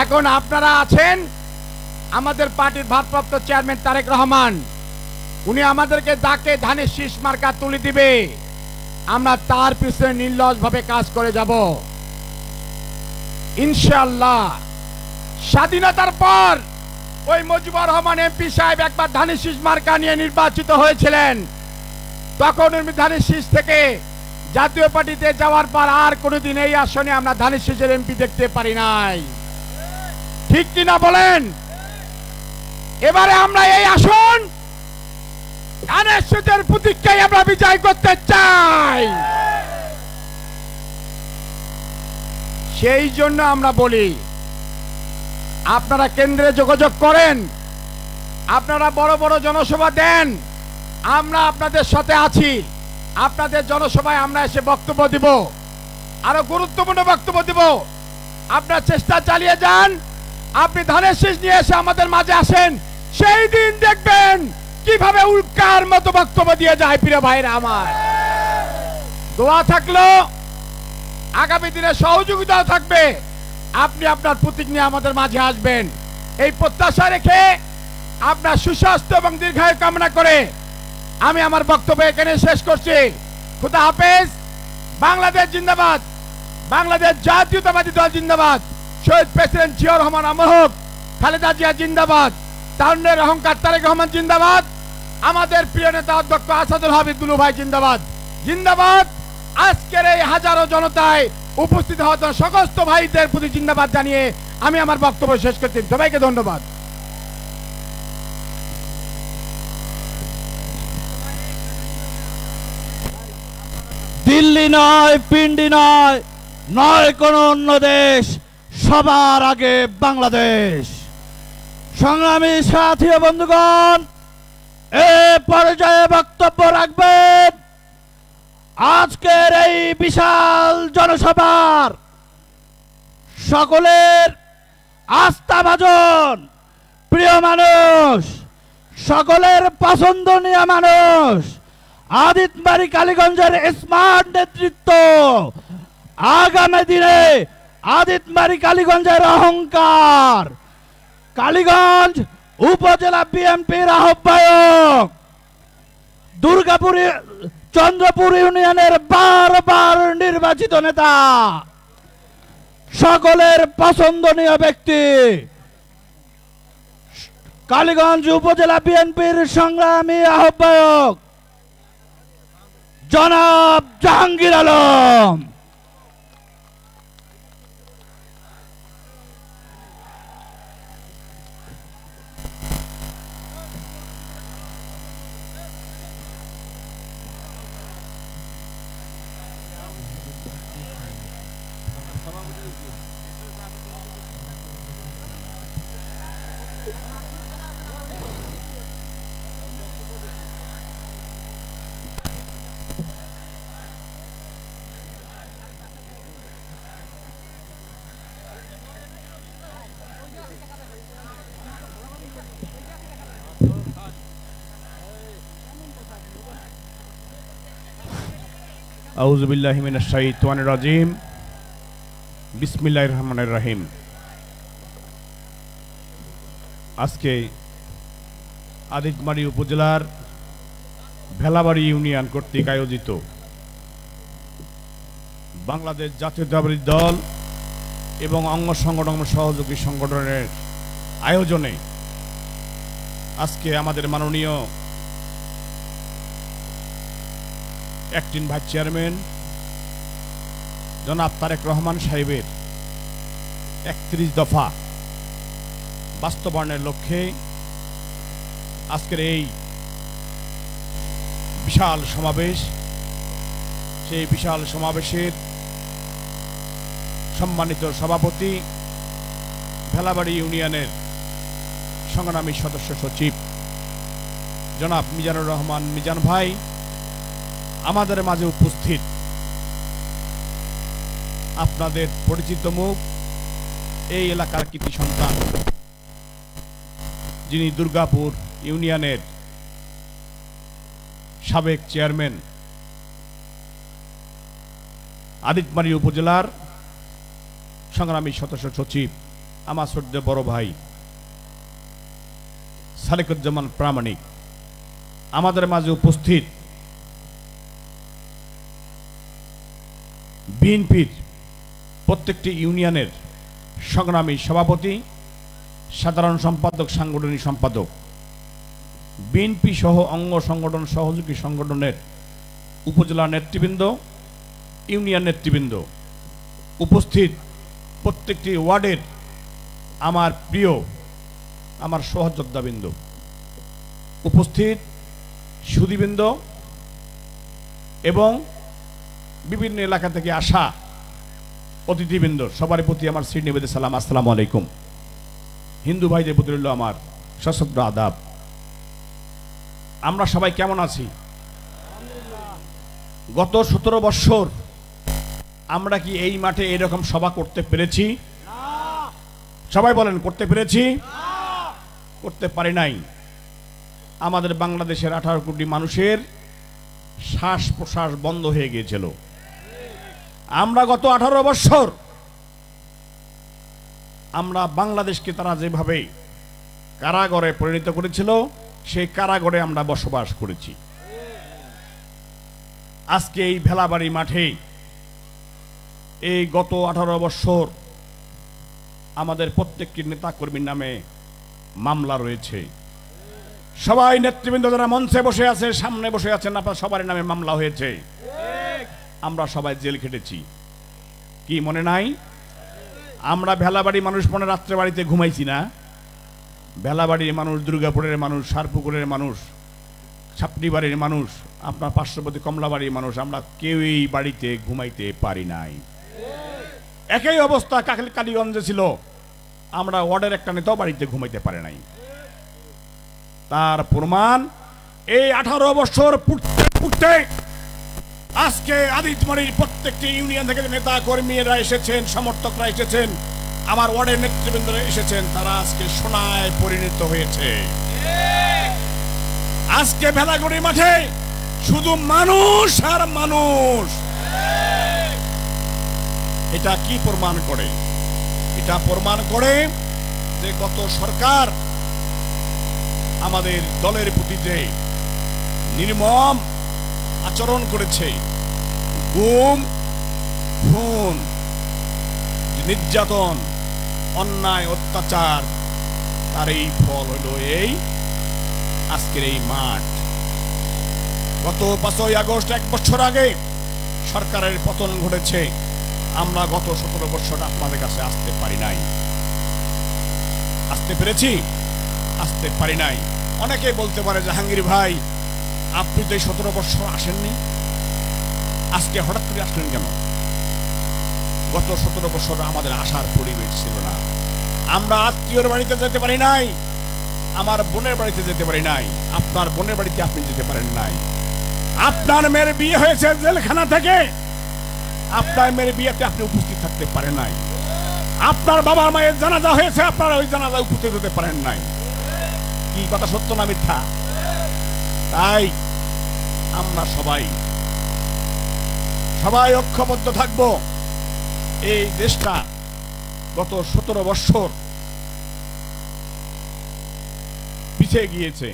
[SPEAKER 13] এখন আপনারা আছেন আমাদের পার্টির ভারপ্রাপ্ত চেয়ারম্যান তারেক রহমান, উনি আমাদেরকে ডাকে ধানের শীষ মার্কা তুলে দিবে, আমরা তার পিছনে নির্লজ্জভাবে কাজ করে যাব ইনশাআল্লাহ। স্বাধীনতার পর ওই মুজিবুর রহমান এমপি সাহেব একবার ধানের শীষ মার্কা নিয়ে নির্বাচিত হয়েছিলেন, তখন উনি ধানের শীষ থেকে জাতীয় পার্টিতে যাওয়ার পর আর কোনোদিন এই আসনে আমরা ধানের শীষের এমপি দেখতে পারি নাই। ঠিক কিনা বলেন? এবারে আমরা এই আসন ধানের শীষের প্রতীক্ষায় আমরা বিজয় করতে চাই। সেই জন্য আমরা বলি, আপনারা কেন্দ্রে যোগাযোগ করেন, আপনারা বড় বড় জনসভা দেন, আমরা আপনাদের সাথে আছি। আপনাদের জনসভায় আমরা এসে বক্তব্য দিব, আরো গুরুত্বপূর্ণ বক্তব্য দিব। আপনারা চেষ্টা চালিয়ে যান, আপনি ধানের শীষ নিয়ে এসে আমাদের মাঝে আসেন, সেই দিন দেখবেন কিভাবে উল্কার মতো বক্তব্য দিয়ে যায়। প্রিয় ভাইরা আমার, দোয়া থাকলো, আগামী দিনে সহযোগিতাও থাকবে, আপনি আপনার প্রতীক নিয়ে আমাদের মাঝে আসবেন, এই প্রত্যাশা রেখে আপনার সুস্বাস্থ্য এবং দীর্ঘায়ু কামনা করে আমি আমার বক্তব্য এখানে শেষ করছি। খুদা হাফেজ। বাংলাদেশ জিন্দাবাদ, বাংলাদেশ জাতীয়তাবাদী দল জিন্দাবাদ, শহীদ প্রেসিডেন্ট জিয়াউর রহমান অমর হোক, খালেদা জিয়া জিন্দাবাদ, তারুণ্যের অহংকার তারেক রহমান জিন্দাবাদ, আমাদের প্রিয় নেতা অধ্যক্ষ আসাদুল হাবিব দুলু ভাই জিন্দাবাদ। জিন্দাবাদ। আজকের এই হাজারো জনতায় উপস্থিত হওয়া সমস্ত ভাইদের প্রতি জিন্দাবাদ জানিয়ে আমি আমার বক্তব্য শেষ করছি। সবাইকে ধন্যবাদ।
[SPEAKER 4] দিল্লি নয়, পিন্ডি নয়, নয় কোন অন্য দেশ, সবার আগে বাংলাদেশ। সংগ্রামী সাথী ও বন্ধুগণ, এ পর্যায়ে বক্তব্য রাখবেন আজকের এই বিশাল জনসভার সকলের আস্থাভাজন প্রিয় মানুষ, সকলের পছন্দনীয় মানুষ, আদিতবাড়ি কালীগঞ্জের স্মার্ট নেতৃত্ব, আগামী দিনে আদিতবাড়ি কালীগঞ্জের অহংকার, কালীগঞ্জ উপজেলা বিএনপির আহ্বায়ক, দুর্গাপুর চন্দ্রপুর ইউনিয়নের বারবার নির্বাচিত নেতা, সকলের পছন্দনীয় ব্যক্তি, কালীগঞ্জ উপজেলা বিএনপির সংগ্রামী আহ্বায়ক জনাব জাহাঙ্গীর আলম।
[SPEAKER 5] আউযু বিল্লাহি মিনাশ শাইতানির রাজিম। বিসমিল্লাহির রহমানির রহিম। আজকে আদিতমারি উপজেলার ভেলাবাড়ি ইউনিয়ন কর্তৃক আয়োজিত বাংলাদেশ জাতীয়তাবাদী দল এবং অঙ্গ সংগঠন সহযোগী সংগঠনের আয়োজনে আজকে আমাদের মাননীয় অ্যাক্টিং ভাইস চেয়ারম্যান জনাব তারেক রহমান সাহেবের 31 দফা বাস্তবায়নের লক্ষ্যে আজকের এই বিশাল সমাবেশ। সেই বিশাল সমাবেশের সম্মানিত সভাপতি, ভেলাবাড়ি ইউনিয়নের সংগ্রামী সদস্য সচিব জনাব মিজানুর রহমান মিজান ভাই আমাদের মাঝে উপস্থিত, আপনাদের পরিচিত মুখ, এই এলাকার কৃতি সন্তান, যিনি দুর্গাপুর ইউনিয়নের সাবেক চেয়ারম্যান, আদিতমারি উপজেলার সংগ্রামী সদস্য সচিব, আমার শ্রদ্ধেয় বড় ভাই সালেকুজ্জামান প্রামাণিক, আমাদের মাঝে উপস্থিত বিএনপির প্রত্যেকটি ইউনিয়নের সংগ্রামী সভাপতি, সাধারণ সম্পাদক, সাংগঠনিক সম্পাদক, বিএনপি সহ অঙ্গ সংগঠন সহযোগী সংগঠনের উপজেলা নেতৃবৃন্দ, ইউনিয়ন নেতৃবৃন্দ, উপস্থিত প্রত্যেকটি ওয়ার্ডের আমার প্রিয়, আমার সহযোদ্ধাবৃন্দ, উপস্থিত সুধীবৃন্দ এবং বিভিন্ন এলাকা থেকে আসা অতিথিবৃন্দ, সবার প্রতি আমার শ্রীনিবেদে সালাম, আসসালামু আলাইকুম। হিন্দু ভাইদের প্রতি রইল আমার সশ্রদ্ধ আদাব। আমরা সবাই কেমন আছি? গত 17 বৎসর আমরা কি এই মাঠে এরকম সভা করতে পেরেছি? সবাই বলেন, করতে পেরেছি? করতে পারি নাই। আমাদের বাংলাদেশের 18 কোটি মানুষের শ্বাস প্রশ্বাস বন্ধ হয়ে গিয়েছিল। আমরা গত 18 বৎসর আমরা বাংলাদেশকে তারা যেভাবে কারাগারে পরিণত করেছিল, সেই কারাগারে আমরা বসবাস করেছি। আজকে এই ভেলাবাড়ি মাঠে এই গত 18 বৎসর আমাদের প্রত্যেকটি নেতা কর্মীর নামে মামলা রয়েছে। সবাই নেতৃবৃন্দ যারা মঞ্চে বসে আছে, সামনে বসে আছেন, আপনার সবার নামে মামলা হয়েছে।
[SPEAKER 13] আমরা সবাই জেল খেটেছি, কি মনে নাই? আমরা ভেলাবাড়ি মানুষ মনে রাত্রে বাড়িতে ঘুমাইছি না? ভেলাবাড়ির মানুষ, দুর্গাপুরের মানুষ, সারপুকুরের মানুষ, ছাপড়িবাড়ির মানুষ, আপনার পার্শ্ববর্তী কমলাবাড়ির মানুষ, আমরা কেউই বাড়িতে ঘুমাইতে পারি নাই। একই অবস্থা কালীগঞ্জে ছিল, আমরা ওয়ার্ডের একটা নেতাও বাড়িতে ঘুমাইতে পারে নাই। তার প্রমাণ এই 18 বছর পুড়তে আজকে আদিতমারির প্রত্যেকটি ইউনিয়ন থেকে নেতা কর্মীরা এসেছেন, সমর্থকরা এসেছেন, আমার ওয়ার্ডের নেতৃবৃন্দরা এসেছেন, তারা আজকে সোনায় পরিণত হয়েছে। আজকে ভেলাগুড়ি মাঠে শুধু মানুষ আর মানুষ। এটা কি প্রমাণ করে? এটা প্রমাণ করে যে গত সরকার আমাদের দলের প্রতি যে নির্মম আচরণ করেছে, গুম, খুন, নির্যাতন, অন্যায়, অত্যাচার, তার এই ফল হলো এই আজকের এই মাঠ। গত 5ই আগস্ট 1 বছর আগে সরকারের পতন ঘটেছে, আমরা গত 17 বছর আপনাদের কাছে আসতে পারি নাই। আসতে পেরেছি? আসতে পারি নাই। অনেকে বলতে পারে জাহাঙ্গীর ভাই আপনি তো 17 বছর আসেননি, আজকে হঠাৎ করে আসলেন কেন? গত 17 বছর আমাদের আসার পরিবেশ ছিল না। আমরা আত্মীয়র বাড়িতে যেতে পারি নাই, আমার বোনের বাড়িতে যেতে পারি নাই, আপনার বোনের বাড়িতে আপনি যেতে পারেন নাই। আপনার মেয়ের বিয়ে হয়েছে জেলখানা থেকে, আপনার মেয়ের বিয়েতে আপনি উপস্থিত থাকতে পারেন নাই। আপনার বাবা মায়ের জানাজা হয়েছে, আপনারা ওই জানাজায় উপস্থিত হতে পারেন নাই। কি কথা সত্য না মিথ্যা? তাই আমরা সবাই ঐক্যবদ্ধ থাকবো। এই দেশটা গত 17 বছর পিছিয়ে গিয়েছে।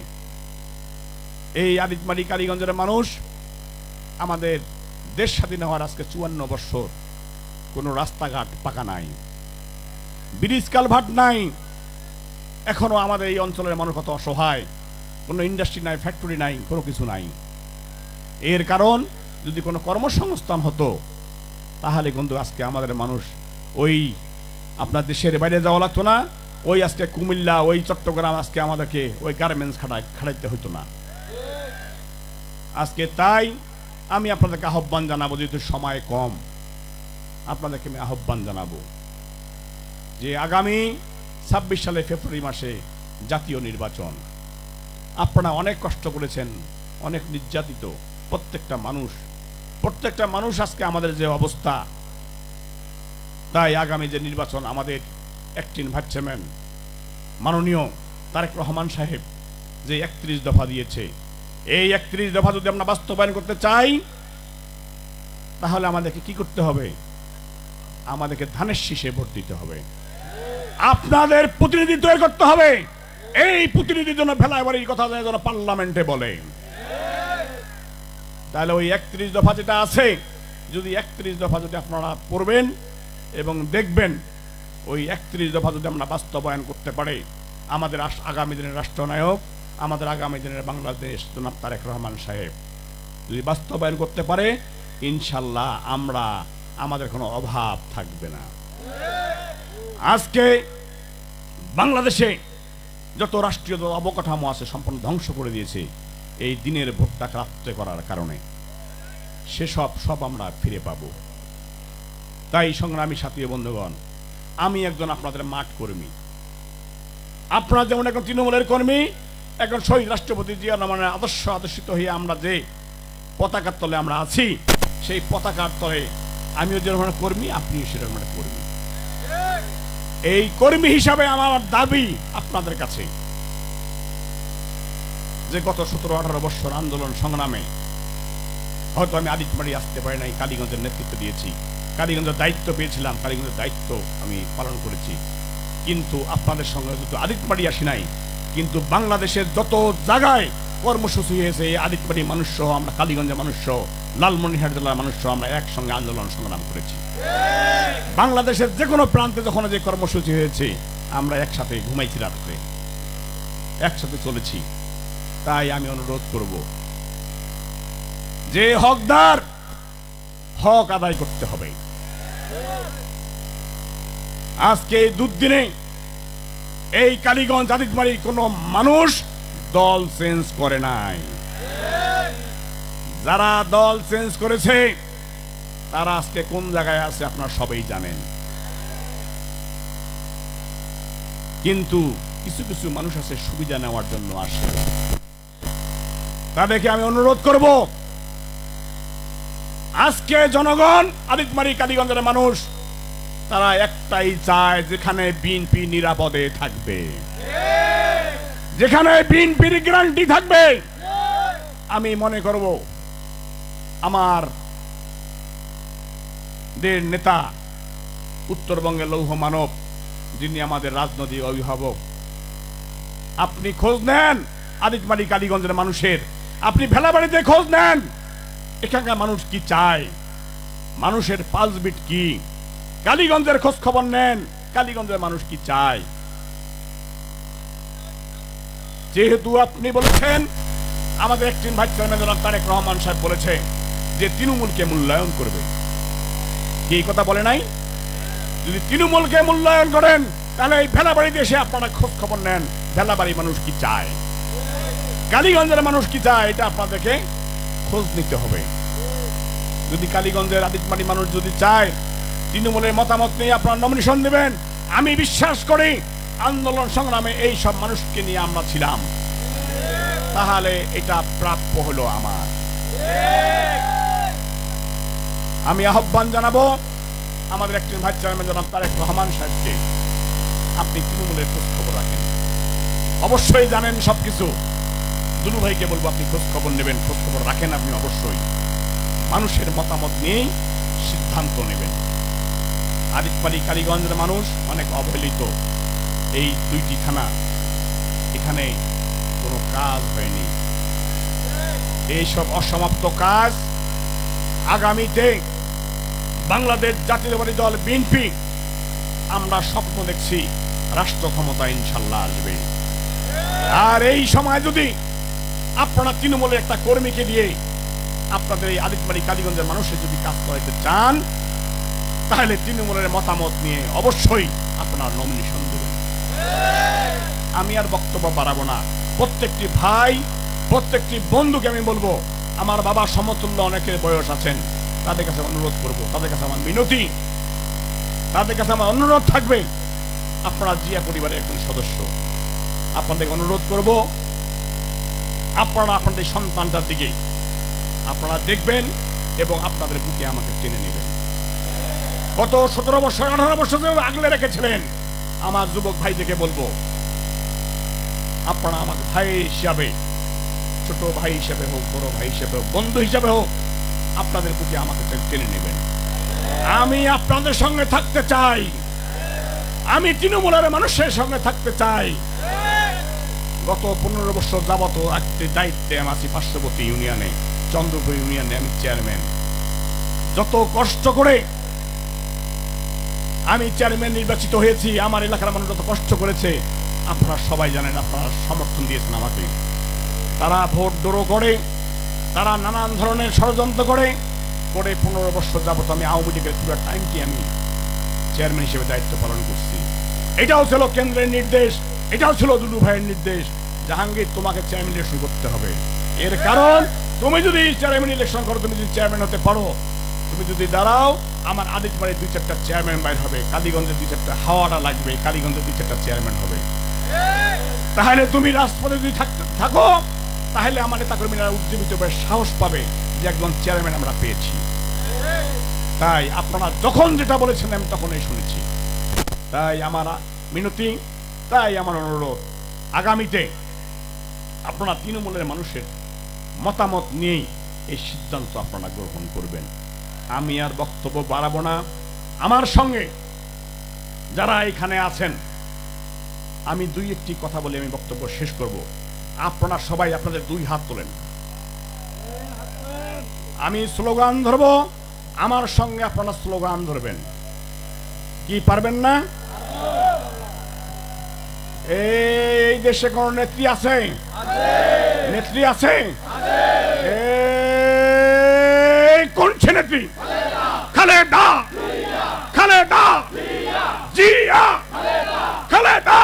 [SPEAKER 13] এই আদিতমারি কালীগঞ্জের মানুষ, আমাদের দেশ স্বাধীন হওয়ার আজকে 54 বছর, কোনো রাস্তাঘাট পাকা নাই, ব্রিজ কালভার্ট নাই। এখনো আমাদের এই অঞ্চলের মানুষ কত অসহায়, কোনো ইন্ডাস্ট্রি নাই, ফ্যাক্টরি নাই, কোনো কিছু নাই। এর কারণ যদি কোনো কর্মসংস্থান হতো তাহলে কিন্তু আজকে আমাদের মানুষ ওই আপনার দেশের বাইরে যাওয়া লাগতো না, ওই আজকে কুমিল্লা, ওই চট্টগ্রাম আজকে আমাদেরকে ওই গার্মেন্টস খাটাইতে হতো না আজকে। তাই আমি আপনাদেরকে আহ্বান জানাবো, যেহেতু সময় কম, আপনাদেরকে আমি আহ্বান জানাবো যে আগামী 26 সালে ফেব্রুয়ারি মাসে জাতীয় নির্বাচন। আপনারা অনেক কষ্ট করেছেন, অনেক নির্যাতিত প্রত্যেকটা মানুষ আজকে আমাদের যে অবস্থা, তাই আগামী যে নির্বাচন আমাদের অ্যাক্টিং ভাইস চেয়ারম্যান মাননীয় তারেক রহমান সাহেব যে 31 দফা দিয়েছে, এই 31 দফা যদি আমরা বাস্তবায়ন করতে চাই তাহলে আমাদেরকে কি করতে হবে? আমাদেরকে ধানের শীষে ভোট দিতে হবে, আপনাদের প্রতিনিধি তৈরি করতে হবে। এই প্রতিনিধির জন্য ভেলাবাড়ির কথা যেন পার্লামেন্টে বলে, তাহলে ওই 31 দফা যেটা আছে, যদি 31 দফা যদি আপনারা পড়বেন এবং দেখবেন, ওই 31 দফা যদি আমরা বাস্তবায়ন করতে পারি, আমাদের আগামী দিনের রাষ্ট্রনায়ক, আমাদের আগামী দিনের বাংলাদেশ জনাব তারেক রহমান সাহেব যদি বাস্তবায়ন করতে পারে, ইনশাল্লাহ আমাদের কোনো অভাব থাকবে না। আজকে বাংলাদেশে যত রাষ্ট্রীয় অবকাঠামো আছে সম্পূর্ণ ধ্বংস করে দিয়েছে এই দিনের ভোটটা রাত্রে করার কারণে। সব আমরা ফিরে পাব। তাই সংগ্রামী সাথী বন্ধুগণ, আমি একজন আপনাদের মাঠ কর্মী, আপনারা যেমন এখন তৃণমূলের কর্মী, এখন শহীদ রাষ্ট্রপতি জিয়া রহমানের আদর্শিত হয়ে আমরা যে পতাকার তলে আমরা আছি, সেই পতাকার তলে আমিও যে রকমের কর্মী, আপনিও সেরকম কর্মী। এই কর্মী হিসাবে আমার দাবি আপনাদের কাছে যে গত 17-18 বছর আন্দোলন সংগ্রামে হয়তো আমি আদিতমারি আসতে পারি নাই, কালীগঞ্জের নেতৃত্ব দিয়েছি, কালীগঞ্জের দায়িত্ব পেয়েছিলাম, কালীগঞ্জের দায়িত্ব আমি পালন করেছি, কিন্তু আপনাদের সঙ্গে যেহেতু আদিতমারি আসি নাই, কিন্তু বাংলাদেশের যত জায়গায় কর্মসূচি হয়েছে এই আদিতমারি মানুষ সহ, আমরা কালীগঞ্জের মানুষ সহ, লালমনিরহাট জেলার মানুষ সহ আমরা একসঙ্গে আন্দোলন সংগ্রাম করেছি। বাংলাদেশের যে কোনো প্রান্তে যখন যে কর্মসূচি হয়েছে আমরা একসাথে ঘুমাইছি, রাত্রে একসাথে চলেছি। তাই আমি অনুরোধ করব যে হকদার হক আদায় করতে হবে। আজকে এই দুদিনে এই কালীগঞ্জ আদিতমারির কোনো মানুষ দল চেঞ্জ করে নাই। যারা দল চেঞ্জ করেছে তারা আজকে কোন জায়গায় আছে আপনারা সবাই জানেন। কিন্তু কিছু কিছু মানুষ আছে সুবিধা নেওয়ার জন্য আসে। তাদেরকে আমি অনুরোধ করব, আজকে জনগণ আদিতমারি কালীগঞ্জের মানুষ তারা একটাই চায়, যেখানে বিএনপি নিরাপদে থাকবে, যেখানে বিএনপির গ্যারান্টি থাকবে। আমি মনে করব আমার দের নেতা উত্তরবঙ্গের লৌহ মানব, যিনি আমাদের রাজনৈতিক অভিভাবক, আপনি খোঁজ নেন আদিতমারি কালীগঞ্জের মানুষের, আপনি ভেলাবাড়িতে খোঁজ নেন এখানকার মানুষ কি চায়, মানুষের পালস বিট কি, কালীগঞ্জের খোঁজ খবর নেন কালীগঞ্জের মানুষ কি চায়। যেহেতু আপনি বলেছেন, আমাদের একটি ভাইস চেয়ারম্যান জনাব তারেক রহমান সাহেব বলেছে যে তৃণমূলকে মূল্যায়ন করবে। কি কথা বলে নাই? যদি তৃণমূলকে মূল্যায়ন করেন তাহলে এই ভেলাবাড়িতে এসে আপনারা খোঁজ খবর নেন ভেলাবাড়ি মানুষ কি চায়, কালীগঞ্জের মানুষ কি চায়, এটা আপনাদেরকে খোঁজ নিতে হবে। যদি কালীগঞ্জের আদিতমারি মানুষ যদি চায় তৃণমূলের মতামত নিয়ে আপনারা নমিনেশন দেবেন, আমি বিশ্বাস করি আন্দোলন সংগ্রামে এই সব মানুষকে নিয়ে আমরা ছিলাম, তাহলে এটা প্রাপ্য হলো আমার। আমি আহ্বান জানাবো আমাদের একজন ভাইস চেয়ারম্যান জনাব তারেক রহমান সাহেবকে, আপনি তৃণমূলের খোঁজ খবর রাখেন, অবশ্যই জানেন সবকিছু। দুলু ভাইকে বলবো আপনি খোঁজ খবর নেবেন, খোঁজ খবর রাখেন, আপনি অবশ্যই মানুষের মতামত নিয়েই সিদ্ধান্ত নেবেন। আদিতমারি কালীগঞ্জের মানুষ অনেক অবহেলিত, এই দুইটি থানা, এখানে কোনো কাজ হয়নি। এইসব অসমাপ্ত কাজ আগামীতে বাংলাদেশ জাতীয়তাবাদী দল বিএনপি আমরা স্বপ্ন দেখছি রাষ্ট্র ক্ষমতা ইনশাল্লাহ আসবে। আর এই সময় যদি আপনারা তৃণমূলের একটা কর্মীকে দিয়ে আপনাদের এই আদিতমারি কালীগঞ্জের মানুষের যদি কাজ করাইতে চান, তাহলে তৃণমূলের মতামত নিয়ে অবশ্যই আপনারা নমিনেশন দেবেন। আমি আর বক্তব্য বাড়াবো না। প্রত্যেকটি ভাই, প্রত্যেকটি বন্ধুকে আমি বলবো, আমার বাবা সমতুল্য অনেকের বয়স আছেন, তাদের কাছে অনুরোধ করব, তাদের কাছে আমার মিনতি, তাদের কাছে আমার অনুরোধ থাকবে, আপনারা জিয়া পরিবারের একজন সদস্য, আপনাদের অনুরোধ করব আপনারা আপনাদের সন্তানটার দিকে আপনারা দেখবেন এবং আপনাদের বুকে আমাকে টেনে নেবেন। গত 17 বছর 18 বছর আগলে রেখেছিলেন, আমার যুবক ভাইদেরকে বলবো, আপনারা আমার ভাই হিসাবে, ছোট ভাই হিসাবে হোক, বড় ভাই হিসাবে হোক, বন্ধু হিসাবে হোক, আপনাদের বুকে আমাকে টেনে নেবেন। আমি আপনাদের সঙ্গে থাকতে চাই, আমি তৃণমূলের মানুষের সঙ্গে থাকতে চাই। গত 15 বছর যাবত একটি দায়িত্বে আমি আছি পার্শ্ববর্তী ইউনিয়নে, চন্দ্রপুর ইউনিয়নে আমি চেয়ারম্যান। যত কষ্ট করে আমি চেয়ারম্যান নির্বাচিত হয়েছি, আমার এলাকার মানুষ যত কষ্ট করেছে আপনারা সবাই জানেন, আপনারা সমর্থন দিয়েছেন আমাকে। তারা ভোট দৌড় করে, তারা নানান ধরনের ষড়যন্ত্র করে 15 বছর যাবত আমি আওয়ামী লীগের পুরো টাইমটি আমি চেয়ারম্যান হিসেবে দায়িত্ব পালন করছি। এটাও ছিল কেন্দ্রের নির্দেশ, এটাও ছিল দুলু ভাইয়ের নির্দেশ, জাহাঙ্গীর তোমাকে চেয়ারম্যান ইলেকশন করতে হবে। এর কারণ তুমি যদি চেয়ারম্যান ইলেকশন করো, তুমি যদি চেয়ারম্যান হতে পারো, তুমি যদি দাঁড়াও, আমার আদিতবাড়ি 2-4টা চেয়ারম্যান বাইর হবে, কালীগঞ্জে 2-4টা হাওয়াটা লাগবে, কালীগঞ্জে 2-4টা চেয়ারম্যান হবে। তাহলে তুমি রাজপথে যদি থাকো, তাহলে আমার নেতা কর্মীরা উজ্জীবিত হয়ে সাহস পাবে যে একজন চেয়ারম্যান আমরা পেয়েছি। তাই আপনারা যখন যেটা বলেছেন আমি তখনই শুনেছি। তাই আমার মিনতি, তাই আমার অনুরোধ, আগামীতে আপনারা তৃণমূলের মানুষের মতামত নিয়েই এই সিদ্ধান্ত আপনারা গ্রহণ করবেন। আমি আর বক্তব্য বাড়াবো না। আমার সঙ্গে যারা এখানে আছেন, আমি 2-1টি কথা বলে আমি বক্তব্য শেষ করব। আপনারা সবাই আপনাদের 2 হাত তোলেন, আমি স্লোগান ধরব, আমার সঙ্গে আপনারা স্লোগান ধরবেন। কি পারবেন না? এই দেশে কোন নেত্রী আছে? নেত্রী আছে? কোন নেত্রী? খালেদা খালেদা জিয়া খালেদা।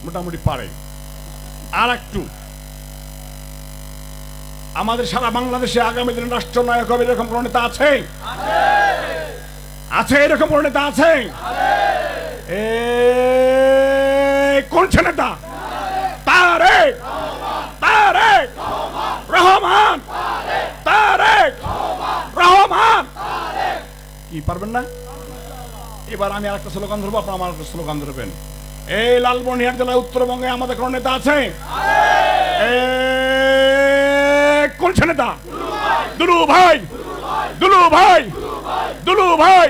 [SPEAKER 13] মোটামুটি পারে। আর একটু, আমাদের সারা বাংলাদেশে আগামী দিনে রাষ্ট্রনায়ক হবে এরকম কোন নেতা আছে? আছে এরকম কোন নেতা আছে? কোন ছেলেটা? তারেক তারেক রহমান তারেক রহমান। কি পারবেন না? এবার আমি আরেকটা স্লোগান ধরবো, আপনারা আমার একটা স্লোগান ধরবেন। এই লালমনিরহাট জেলায় উত্তরবঙ্গে আমাদের কোন নেতা আছে? কোন নেতা? দুলু ভাই দুলু ভাই দুলু ভাই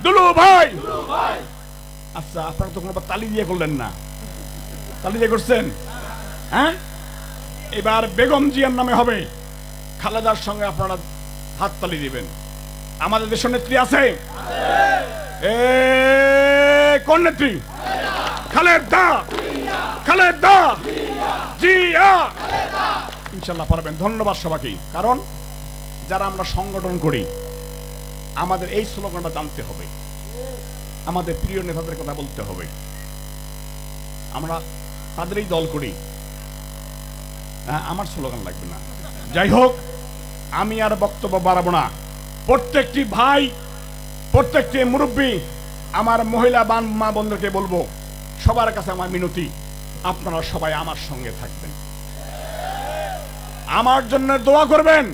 [SPEAKER 13] দুলু ভাই। আচ্ছা, আপনারা তো কোনো তালি দিয়ে করলেন না, তালি দিয়ে করছেন? হ্যাঁ, এবার বেগম জিয়ার নামে হবে, খালেদার সঙ্গে আপনারা হাত তালি দিবেন। আমাদের দেশের নেত্রী আছে? কোন নেত্রী? খালেদা খালেদা জিয়া। ইনশাল্লাহ পারবেন। ধন্যবাদ সবাইকে। কারণ যারা আমরা সংগঠন করি আমাদের এই স্লোগানটা জানতে হবে, আমাদের প্রিয় নেতাদের কথা বলতে হবে। আমরা তাদেরই দল করি, আমার স্লোগান লাগবে না। যাই হোক, আমি আর বক্তব্য বাড়াবো না। প্রত্যেকটি ভাই, প্রত্যেকটি মুরব্বী, আমার মহিলা মা বন্ধুকে বলবো, সবার কাছে আমার মিনতি, আপনারা সবাই আমার সঙ্গে থাকবেন, আমার জন্য দোয়া করবেন।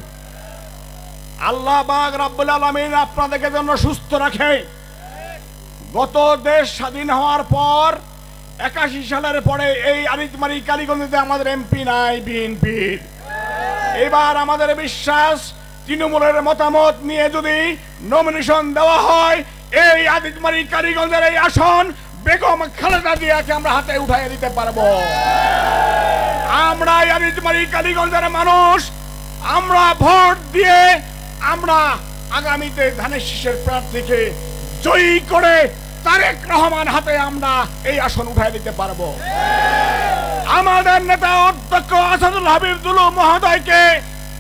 [SPEAKER 13] আল্লাহ পাক রব্বুল আলামিন আপনাদেরকে যেন সুস্থ রাখে। গত দেশ স্বাধীন হওয়ার পর 81 সালের পরে এই আরিতমারি কালীগঞ্জে আমাদের এমপি নাই বিএনপির। এবার আমাদের বিশ্বাস, তৃণমূলের মতামত নিয়ে যদি নমিনেশন দেওয়া হয়, এই আরিতমারি কালীগঞ্জের এই আসন বেগম খালেদা জিয়াকে আমরা হাতে উঠাইয়ে দিতে পারবো। আমরা আরিতমারি কালীগঞ্জের মানুষ, আমরা ভোট দিয়ে আমরা আগামীতে ধানের শীষের প্রার্থীকে জয়ী করে তারেক রহমান হাতে আমরা এই আসন উঠাই দিতে পারবো। আমাদের নেতা অধ্যক্ষ আসাদুল হাবিব দুলু মহোদয়কে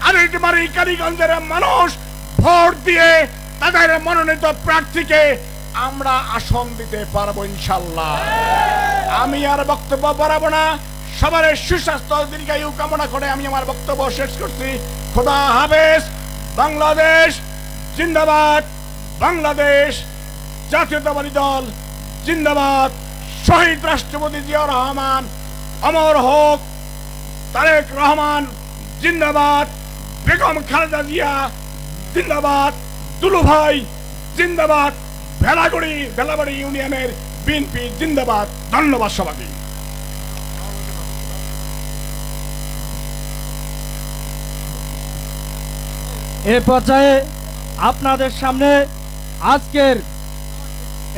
[SPEAKER 13] আরিতমারি কালীগঞ্জের মানুষ ভোট দিয়ে তাদের মনোনীত প্রার্থীকে আমরা আসন দিতে পারবো ইনশাল্লাহ। আমি আর বক্তব্য বাড়াবো না। সবার সুস্বাস্থ্য দীর্ঘায়ু কামনা করে আমি আমার বক্তব্য শেষ করছি। খোদা হাফেজ। বাংলাদেশ জিন্দাবাদ, বাংলাদেশ জাতীয়তাবাদী দল জিন্দাবাদ, শহীদ রাষ্ট্রপতি জিয়াউর রহমান অমর হোক, তারেক রহমান জিন্দাবাদ, বেগম খালেদা জিয়া জিন্দাবাদ, দুলু ভাই জিন্দাবাদ, ভেলাবাড়ি ইউনিয়নের বিএনপি জিন্দাবাদ। ধন্যবাদ সবাইকে।
[SPEAKER 2] এ পর্যায়ে আপনাদের সামনে আজকের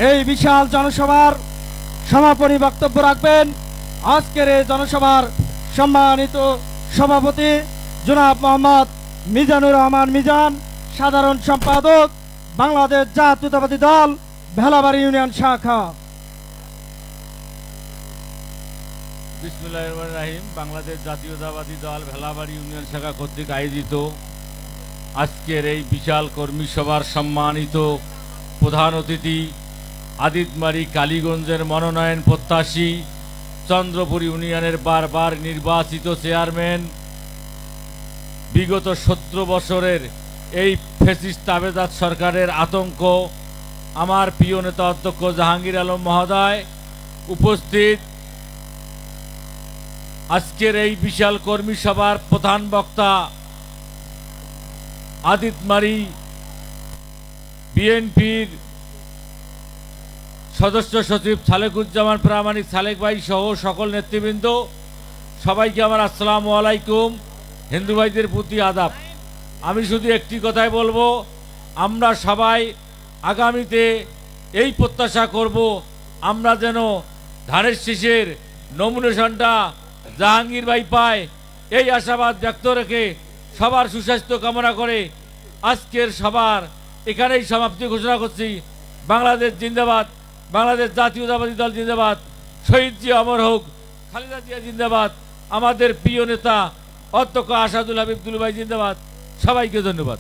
[SPEAKER 2] এই বিশাল জনসভার সমাপনী বক্তব্য রাখবেন আজকের এই জনসভার সম্মানিত সভাপতি জনাব মোহাম্মদ মিজানুর রহমান মিজান, সাধারণ সম্পাদক বাংলাদেশ জাতীয়তাবাদী দল ভেলাবাড়ি ইউনিয়ন শাখা।
[SPEAKER 14] বিসমিল্লাহির রহমানির রহিম। বাংলাদেশ জাতীয়তাবাদী দল ভেলাবাড়ি ইউনিয়ন শাখা কর্তৃক আয়োজিত আজকের এই বিশাল কর্মী সভার সম্মানিত প্রধান অতিথি, আদিতমারি কালীগঞ্জের মনোনয়ন প্রত্যাশী, চন্দ্রপুর ইউনিয়নের বারবার নির্বাচিত চেয়ারম্যান, বিগত 17 বছরের এই ফ্যাসিস্ট তাবেদার সরকারের আতঙ্ক আমার প্রিয় নেতা অধ্যক্ষ জাহাঙ্গীর আলম মহোদয় উপস্থিত, আজকের এই বিশাল কর্মী সভার প্রধান বক্তা আদিতমারি বিএনপির সদস্য সচিব সালেকুজ্জামান প্রামাণিক সালেক ভাই সহ সকল নেতৃবৃন্দ, সবাইকে আমার আসসালামু আলাইকুম, হিন্দু ভাইদের প্রতি আদাব। আমি শুধু একটি কথাই বলবো, আমরা সবাই আগামীতে এই প্রত্যাশা করব আমরা যেন ধানের শীষের নমিনেশনটা জাহাঙ্গীর ভাই পায়, এই আশাবাদ ব্যক্ত রেখে সবার সুস্বাস্থ্য কামনা করে আজকের সবার এখানেই সমাপ্তি ঘোষণা করছি। বাংলাদেশ জিন্দাবাদ, বাংলাদেশ জাতীয়তাবাদী দল জিন্দাবাদ, শহীদ জিয়া অমর হোক, খালেদা জিয়া জিন্দাবাদ, আমাদের প্রিয় নেতা অধ্যক্ষ আসাদুল হাবিব দুলু ভাই জিন্দাবাদ। সবাইকে ধন্যবাদ।